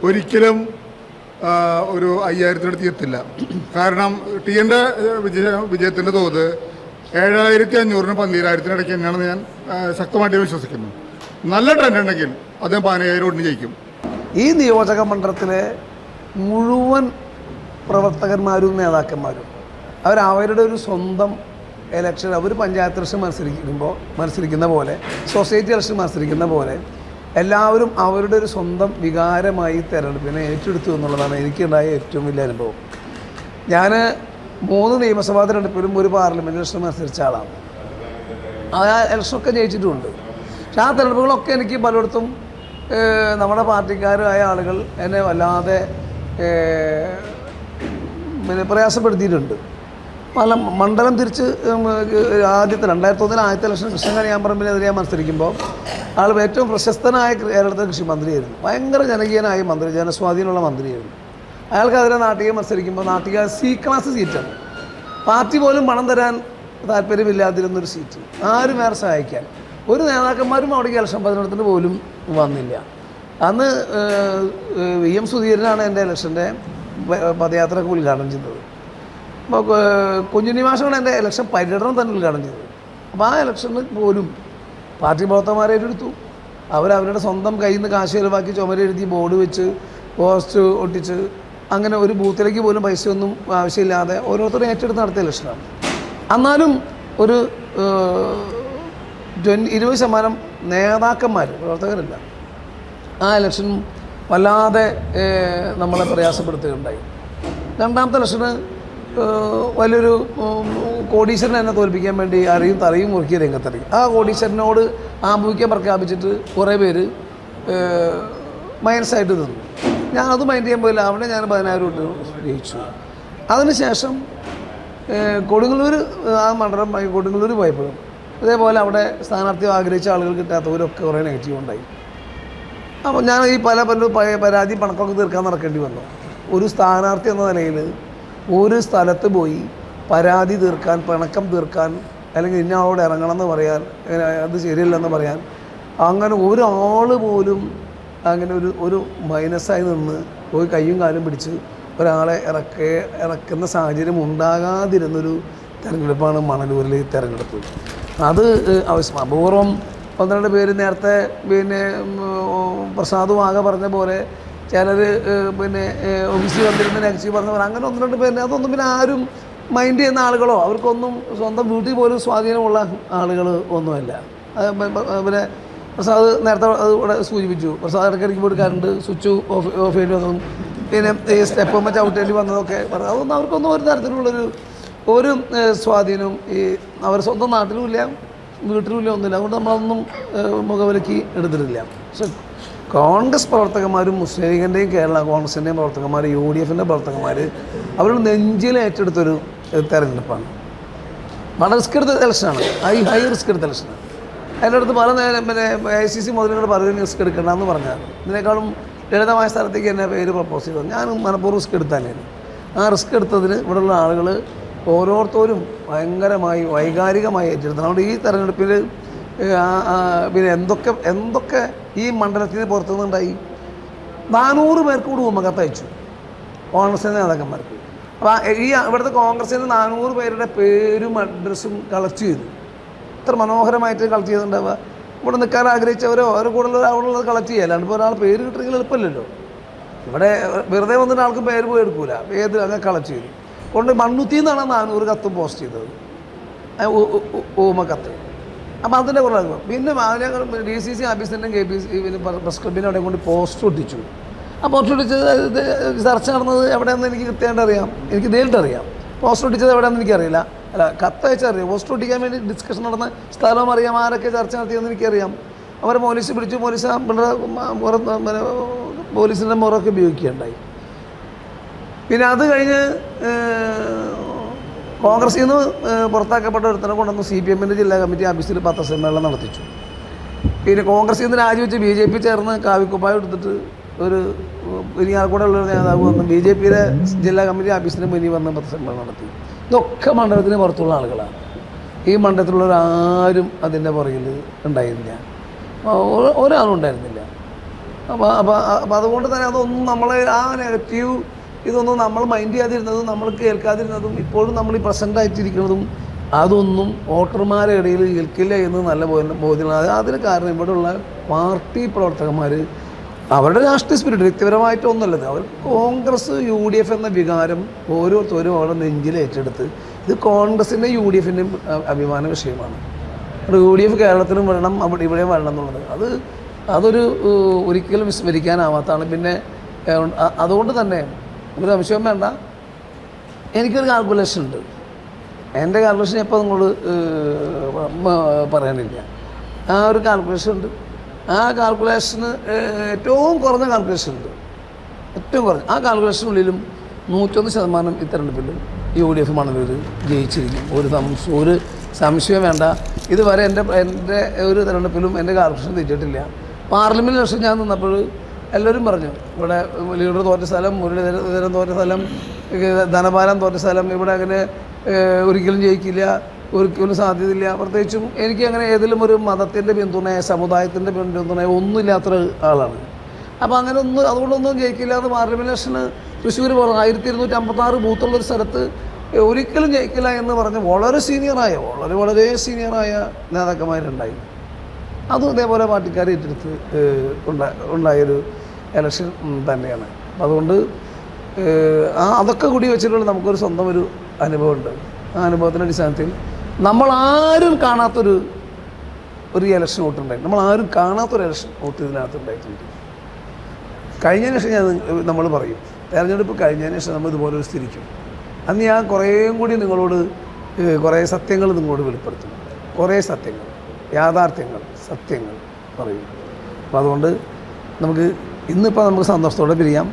ഒരിക്കലും ഒരു 5,000-അടുത്ത് എത്തില്ല. കാരണം TNന്റെ വിജയത്തിൻ്റെ തോത് 7,500-നും 12,000 ഇടയ്ക്ക് തന്നെയാണെന്ന് ഞാൻ ശക്തമായിട്ട് വിശ്വസിക്കുന്നു. നല്ല ട്രെൻഡ് ഉണ്ടെങ്കിൽ അദ്ദേഹം 15,000 വോട്ടിന് ജയിക്കും. ഈ നിയോജക മണ്ഡലത്തിലെ മുഴുവൻ പ്രവർത്തകന്മാരും നേതാക്കന്മാരും അവരുടെ ഒരു സ്വന്തം ഇലക്ഷൻ, അവർ പഞ്ചായത്ത് ഇലക്ഷൻ മത്സരിക്കുന്ന പോലെ, സൊസൈറ്റി ഇലക്ഷൻ മത്സരിക്കുന്ന പോലെ എല്ലാവരും അവരുടെ ഒരു സ്വന്തം വികാരമായി തെരഞ്ഞെടുപ്പിനെ ഏറ്റെടുത്തു എന്നുള്ളതാണ് എനിക്കുണ്ടായ ഏറ്റവും വലിയ അനുഭവം. ഞാൻ 3 നിയമസഭാ തെരഞ്ഞെടുപ്പിലും ഒരു പാർലമെൻറ്റ് ഇലക്ഷൻ മത്സരിച്ച ആളാണ്. ആ ഇലക്ഷനൊക്കെ ജയിച്ചിട്ടുമുണ്ട്. പക്ഷെ ആ തെരഞ്ഞെടുപ്പുകളൊക്കെ എനിക്ക് പലയിടത്തും നമ്മുടെ പാർട്ടിക്കാരായ ആളുകൾ എന്നെ വല്ലാതെ പ്രയാസപ്പെടുത്തിയിട്ടുണ്ട്. പല മണ്ഡലം തിരിച്ച് ആദ്യത്തെ 2001 ആദ്യത്തെ ഇലക്ഷൻ കൃഷ്ണൻ കണിയാമ്പറമ്പിനെതിരെ ഞാൻ മത്സരിക്കുമ്പോൾ ആൾ ഏറ്റവും പ്രശസ്തനായ കേരളത്തിലെ കൃഷിമന്ത്രിയായിരുന്നു. ഭയങ്കര ജനകീയനായ മന്ത്രി, ജനസ്വാധീനമുള്ള മന്ത്രിയായിരുന്നു. അയാൾക്കെതിരെ നാട്ടിക മത്സരിക്കുമ്പോൾ നാട്ടിക C ക്ലാസ് സീറ്റാണ്. പാർട്ടി പോലും പണം തരാൻ താല്പര്യമില്ലാതിരുന്നൊരു സീറ്റ്, ആരും വേറെ സഹായിക്കാൻ ഒരു നേതാക്കന്മാരും അവിടേക്ക് ഇലക്ഷൻ പ്രചരണത്തിന് പോലും വന്നില്ല. അന്ന് VM സുധീരനാണ് എൻ്റെ ഇലക്ഷൻ്റെ പദയാത്രയൊക്കെ ഉദ്ഘാടനം ചെയ്തത്. അപ്പോൾ കുഞ്ഞുണ്ണി മാഷാണ് എൻ്റെ ഇലക്ഷൻ പര്യടനം തന്നെ ഉദ്ഘാടനം ചെയ്തത്. അപ്പോൾ ആ ഇലക്ഷന് പോലും പാർട്ടി പ്രവർത്തകന്മാരെ ഏറ്റെടുത്തു. അവരവരുടെ സ്വന്തം കയ്യിൽ നിന്ന് കാശ് ചെലവാക്കി ചുമരെഴുതി ബോർഡ് വെച്ച് പോസ്റ്റ് ഒട്ടിച്ച് അങ്ങനെ ഒരു ബൂത്തിലേക്ക് പോലും പൈസയൊന്നും ആവശ്യമില്ലാതെ ഓരോരുത്തരും ഏറ്റെടുത്ത് നടത്തിയ ഇലക്ഷനാണ്. എന്നാലും ഒരു 20% നേതാക്കന്മാർ, പ്രവർത്തകരല്ല, ആ ഇലക്ഷൻ വല്ലാതെ നമ്മളെ പ്രയാസപ്പെടുത്തുകയുണ്ടായി. രണ്ടാമത്തെ ഇലക്ഷന് വലിയൊരു കോടീശ്വരനെ എന്നെ തോൽപ്പിക്കാൻ വേണ്ടി അറിയും തലയും മുറുക്കിയ രംഗത്തിറങ്ങി. ആ കോടീശ്വരനോട് ആഭിമുഖ്യം പ്രഖ്യാപിച്ചിട്ട് കുറേ പേര് മൈനസായിട്ട് നിന്നു. ഞാനത് മൈൻഡ് ചെയ്യാൻ പോയില്ല. അവിടെ ഞാൻ 10,000 ഇട്ട് ജയിച്ചു. അതിനുശേഷം കൊടുങ്ങല്ലൂർ, ആ മണ്ഡലം കൊടുങ്ങല്ലൂർ പോയപ്പോഴും ഇതേപോലെ അവിടെ സ്ഥാനാർത്ഥി ആഗ്രഹിച്ച ആളുകൾ കിട്ടാത്തവരൊക്കെ കുറേ നെഗറ്റീവ് ഉണ്ടായി. അപ്പോൾ ഞാൻ ഈ പല പരാതി പണക്കൊക്കെ തീർക്കാൻ നടക്കേണ്ടി വന്നു. ഒരു സ്ഥാനാർത്ഥി എന്ന നിലയിൽ ഒരു സ്ഥലത്ത് പോയി പരാതി തീർക്കാൻ, പിണക്കം തീർക്കാൻ, അല്ലെങ്കിൽ ഇന്ന ആളോട് ഇറങ്ങണം എന്ന് പറയാൻ, അത് ശരിയല്ലെന്ന് പറയാൻ, അങ്ങനെ ഒരാൾ പോലും അങ്ങനെ ഒരു മൈനസായി നിന്ന് പോയി കയ്യും കാലും പിടിച്ച് ഒരാളെ ഇറക്കുന്ന സാഹചര്യം ഉണ്ടാകാതിരുന്നൊരു തെരഞ്ഞെടുപ്പാണ് മണലൂരിൽ തെരഞ്ഞെടുപ്പ്. അത് ആവശ്യമാണ്. അപൂർവം 12 പേര് നേരത്തെ പിന്നെ പ്രസാദും ആകെ പറഞ്ഞ പോലെ ചിലർ പിന്നെ OBC വന്നിരുന്ന നെഗറ്റീവ് പറഞ്ഞ പോലെ അങ്ങനെ 1-2 പേര്, അതൊന്നും പിന്നെ ആരും മൈൻഡ് ചെയ്യുന്ന ആളുകളോ അവർക്കൊന്നും സ്വന്തം വീട്ടിൽ പോലും സ്വാധീനമുള്ള ആളുകൾ ഒന്നുമല്ല. പിന്നെ പ്രസാദ് നേരത്തെ അത് ഇവിടെ സൂചിപ്പിച്ചു. പ്രസാദ് ഇടയ്ക്കിടയ്ക്ക് പോയിട്ട് കറണ്ട് സ്വിച്ച് ഓഫ് ചെയ്യേണ്ടി വന്നതും പിന്നെ ഈ സ്റ്റെപ്പ് ചവിട്ടേണ്ടി വന്നതൊക്കെ പറഞ്ഞു. അതൊന്നും അവർക്കൊന്നും ഒരു തരത്തിലുള്ളൊരു സ്വാധീനം ഈ അവർ സ്വന്തം നാട്ടിലും ഇല്ല, വീട്ടിലും ഇല്ല, ഒന്നുമില്ല. അതുകൊണ്ട് നമ്മളൊന്നും മുഖവിലക്ക് എടുത്തിട്ടില്ല. പക്ഷെ കോൺഗ്രസ് പ്രവർത്തകന്മാരും മുസ്ലിം ലീഗിൻ്റെയും കേരള കോൺഗ്രസിൻ്റെയും പ്രവർത്തകന്മാർ, UDFൻ്റെ പ്രവർത്തകന്മാർ അവരുടെ നെഞ്ചിൽ ഏറ്റെടുത്തൊരു തെരഞ്ഞെടുപ്പാണ്. വളരെ റിസ്ക് എടുത്ത ഇലക്ഷനാണ്, ഹൈ റിസ്ക് എടുത്ത ഇലക്ഷനാണ്. അതിൻ്റെ അടുത്ത് പല നേരം പിന്നെ ICC മുതലുകൾ പറയുന്നത് റിസ്ക് എടുക്കണമെന്ന് പറഞ്ഞാൽ ഇതിനേക്കാളും ലളിതമായ സ്ഥലത്തേക്ക് എന്നെ പേര് പ്രപ്പോസ് ചെയ്തു. ഞാൻ മനഃപൂർവ്വം റിസ്ക് എടുത്താനായിരുന്നു. ആ റിസ്ക് എടുത്തതിന് ഇവിടെയുള്ള ആളുകൾ ഓരോരുത്തരും ഭയങ്കരമായി വൈകാരികമായി ഏറ്റെടുത്തു. അതുകൊണ്ട് ഈ തെരഞ്ഞെടുപ്പിൽ പിന്നെ എന്തൊക്കെ ഈ മണ്ഡലത്തിന് പുറത്തുനിന്നുണ്ടായി. 400 പേർക്ക് കൂടി ഉമ്മക്കത്തയച്ചു കോൺഗ്രസിൻ്റെ നേതാക്കന്മാർക്ക്. അപ്പോൾ ഈ ഇവിടുത്തെ കോൺഗ്രസിൻ്റെ 400 പേരുടെ പേരും അഡ്രസ്സും കളക്ട് ചെയ്തു. ഇത്ര മനോഹരമായിട്ട് കളക്ട് ചെയ്തിട്ടുണ്ടാവുക. ഇവിടെ നിൽക്കാൻ ആഗ്രഹിച്ചവരോ അവരുടെ കൂടെ അവിടെയുള്ളത് കളക്ട് ചെയ്യുക. അല്ലാണ്ട് ഇപ്പോൾ ഒരാൾ പേര് കിട്ടണമെങ്കിൽ എളുപ്പമില്ലല്ലോ. ഇവിടെ വെറുതെ വന്നിട്ട് ആൾക്ക് പേര് പോയി എടുക്കൂല, ഏത് അങ്ങനെ കളക്ട് ചെയ്തു കൊണ്ട് മണ്ണുത്തിയിൽ നിന്നാണ് 400 കത്തും പോസ്റ്റ് ചെയ്തത്, ഊമ കത്ത്. അപ്പോൾ അതിൻ്റെ കുറേ പിന്നെ DCC ഓഫീസിൻ്റെയും KPC പിന്നെ പ്രസ് ക്ലബിനെ അവിടെ കൊണ്ട് പോസ്റ്റ് ഒട്ടിച്ചു. ആ പോസ്റ്റ് ഒട്ടിച്ചത് ചർച്ച നടന്നത് എവിടെയാണെന്ന് എനിക്ക് കൃത്യമായിട്ട് അറിയാം, എനിക്ക് നേരിട്ടറിയാം. പോസ്റ്റ് ഒട്ടിച്ചത് എവിടെയാണെന്ന് എനിക്കറിയില്ല, അല്ല കത്തയച്ചറിയാം. പോസ്റ്റ് ഒട്ടിക്കാൻ വേണ്ടി ഡിസ്കഷൻ നടന്ന സ്ഥലവും അറിയാം, ആരൊക്കെ ചർച്ച നടത്തിയെന്ന് എനിക്കറിയാം. അവരെ പോലീസ് പിടിച്ചു, പോലീസിൻ്റെ മുറൊക്കെ ഉപയോഗിക്കുകയുണ്ടായി. പിന്നെ അത് കഴിഞ്ഞ് കോൺഗ്രസിൽ നിന്ന് പുറത്താക്കപ്പെട്ട ഒരുത്തനെ കൊണ്ടുവന്ന് CPMൻ്റെ ജില്ലാ കമ്മിറ്റി ഓഫീസിൽ പത്രസമ്മേളനം നടത്തിച്ചു. പിന്നെ കോൺഗ്രസിൽ നിന്ന് രാജിവെച്ച് BJP ചേർന്ന് കാവിക്കുപ്പായ എടുത്തിട്ട് ഇനി ആൾക്കൂടെ ഉള്ളൊരു നേതാവ് വന്ന് BJPയുടെ ജില്ലാ കമ്മിറ്റി ഓഫീസിന് മുന്നിൽ വന്ന് പത്രസമ്മേളനം നടത്തി. ഇതൊക്കെ മണ്ഡലത്തിന് പുറത്തുള്ള ആളുകളാണ്. ഈ മണ്ഡലത്തിലുള്ളവരാരും അതിൻ്റെ പുറകിൽ ഉണ്ടായിരുന്നില്ല, ഒരാളും ഉണ്ടായിരുന്നില്ല. അപ്പോൾ അതുകൊണ്ട് തന്നെ അതൊന്നും നമ്മളെ ആ നെഗറ്റീവ് ഇതൊന്നും നമ്മൾ മൈൻഡ് ചെയ്യാതിരുന്നതും നമ്മൾ കേൾക്കാതിരുന്നതും ഇപ്പോഴും നമ്മൾ ഈ പ്രസൻ്റായിട്ടിരിക്കുന്നതും അതൊന്നും വോട്ടർമാരുടെ ഇടയിൽ കേൾക്കില്ല എന്ന് നല്ല ബോധ്യമാണ്. അതിന് കാരണം ഇവിടെയുള്ള പാർട്ടി പ്രവർത്തകന്മാർ അവരുടെ രാഷ്ട്രീയ സ്പിരിറ്റ് വ്യക്തിപരമായിട്ടൊന്നുമല്ലത്, അവർ കോൺഗ്രസ് UDF എന്ന വികാരം ഓരോരുത്തരും അവരുടെ നെഞ്ചിൽ ഏറ്റെടുത്ത് ഇത് കോൺഗ്രസിൻ്റെ UDFൻ്റെയും അഭിമാന വിഷയമാണ്. UDF കേരളത്തിലും വരണം, ഇവിടെയും വരണം എന്നുള്ളത് അതൊരു ഒരിക്കലും വിസ്മരിക്കാനാവാത്തതാണ്. പിന്നെ അതുകൊണ്ട് തന്നെ ഒരു സംശയം വേണ്ട, എനിക്കൊരു കാൽക്കുലേഷൻ ഉണ്ട്. എൻ്റെ കാൽക്കുലേഷൻ ഇപ്പോൾ നിങ്ങളോട് പറയാനില്ല. ആ ഒരു കാൽക്കുലേഷൻ ഉണ്ട്. ആ കാൽക്കുലേഷന് ഏറ്റവും കുറഞ്ഞ കാൽക്കുലേഷൻ ഉണ്ട്, ഏറ്റവും കുറഞ്ഞ. ആ കാൽക്കുലേഷനുള്ളിലും 101% ഈ തെരഞ്ഞെടുപ്പിൽ UDF മണലൂർ ജയിച്ചിരിക്കും. ഒരു സംശയം വേണ്ട. ഇതുവരെ എൻ്റെ ഒരു തെരഞ്ഞെടുപ്പിലും എൻ്റെ കാർപ്പറേഷൻ തെറ്റിയിട്ടില്ല. പാർലമെൻറ്റ് ഇലക്ഷൻ ഞാൻ നിന്നപ്പോൾ എല്ലാവരും പറഞ്ഞു ഇവിടെ ലീഡർ തോറ്റ സ്ഥലം, മുരളീധരൻ തോറ്റ സ്ഥലം, ധനപാലം തോറ്റ സ്ഥലം, ഇവിടെ അങ്ങനെ ഒരിക്കലും ജയിക്കില്ല, ഒരിക്കലും സാധ്യതയില്ല. പ്രത്യേകിച്ചും എനിക്ക് അങ്ങനെ ഏതെങ്കിലും ഒരു മതത്തിൻ്റെ പിന്തുണയോ സമുദായത്തിൻ്റെ പിന്തുണയോ ഒന്നുമില്ലാത്തൊരു ആളാണ്. അപ്പോൾ അങ്ങനെ അതുകൊണ്ടൊന്നും ജയിക്കില്ല എന്ന് പാർലമെൻറ്റ് ഇലക്ഷന് തൃശ്ശൂർ 1256 ബൂത്തുള്ളൊരു സ്ഥലത്ത് ഒരിക്കലും ജയിക്കില്ല എന്ന് പറഞ്ഞ് വളരെ സീനിയറായ നേതാക്കന്മാരുണ്ടായി. അതും ഇതേപോലെ പാർട്ടിക്കാർ ഏറ്റെടുത്ത് ഉണ്ടായൊരു ഇലക്ഷൻ തന്നെയാണ്. അതുകൊണ്ട് അതൊക്കെ കൂടി വെച്ചിട്ടുള്ള നമുക്കൊരു സ്വന്തം ഒരു അനുഭവമുണ്ട്. ആ അനുഭവത്തിൻ്റെ അടിസ്ഥാനത്തിൽ നമ്മളാരും കാണാത്തൊരു ഇലക്ഷൻ വോട്ടുണ്ടായി. നമ്മളാരും കാണാത്തൊരു ഇലക്ഷൻ വോട്ട് ഇതിനകത്തുണ്ടായിട്ടുണ്ട്. കഴിഞ്ഞതിന് ശേഷം നമ്മൾ പറയും, തെരഞ്ഞെടുപ്പ് കഴിഞ്ഞതിന് ശേഷം നമ്മൾ ഇതുപോലൊരു സ്ഥിരിക്കും. അന്ന് ഞാൻ കുറേയും കൂടി നിങ്ങളോട് കുറേ സത്യങ്ങൾ നിങ്ങളോട് വെളിപ്പെടുത്തും. കുറേ സത്യങ്ങൾ, യാഥാർത്ഥ്യങ്ങൾ, സത്യങ്ങൾ പറയും. അപ്പോൾ അതുകൊണ്ട് ഇന്നിപ്പോൾ നമുക്ക് സന്തോഷത്തോടെ പിരിയാം.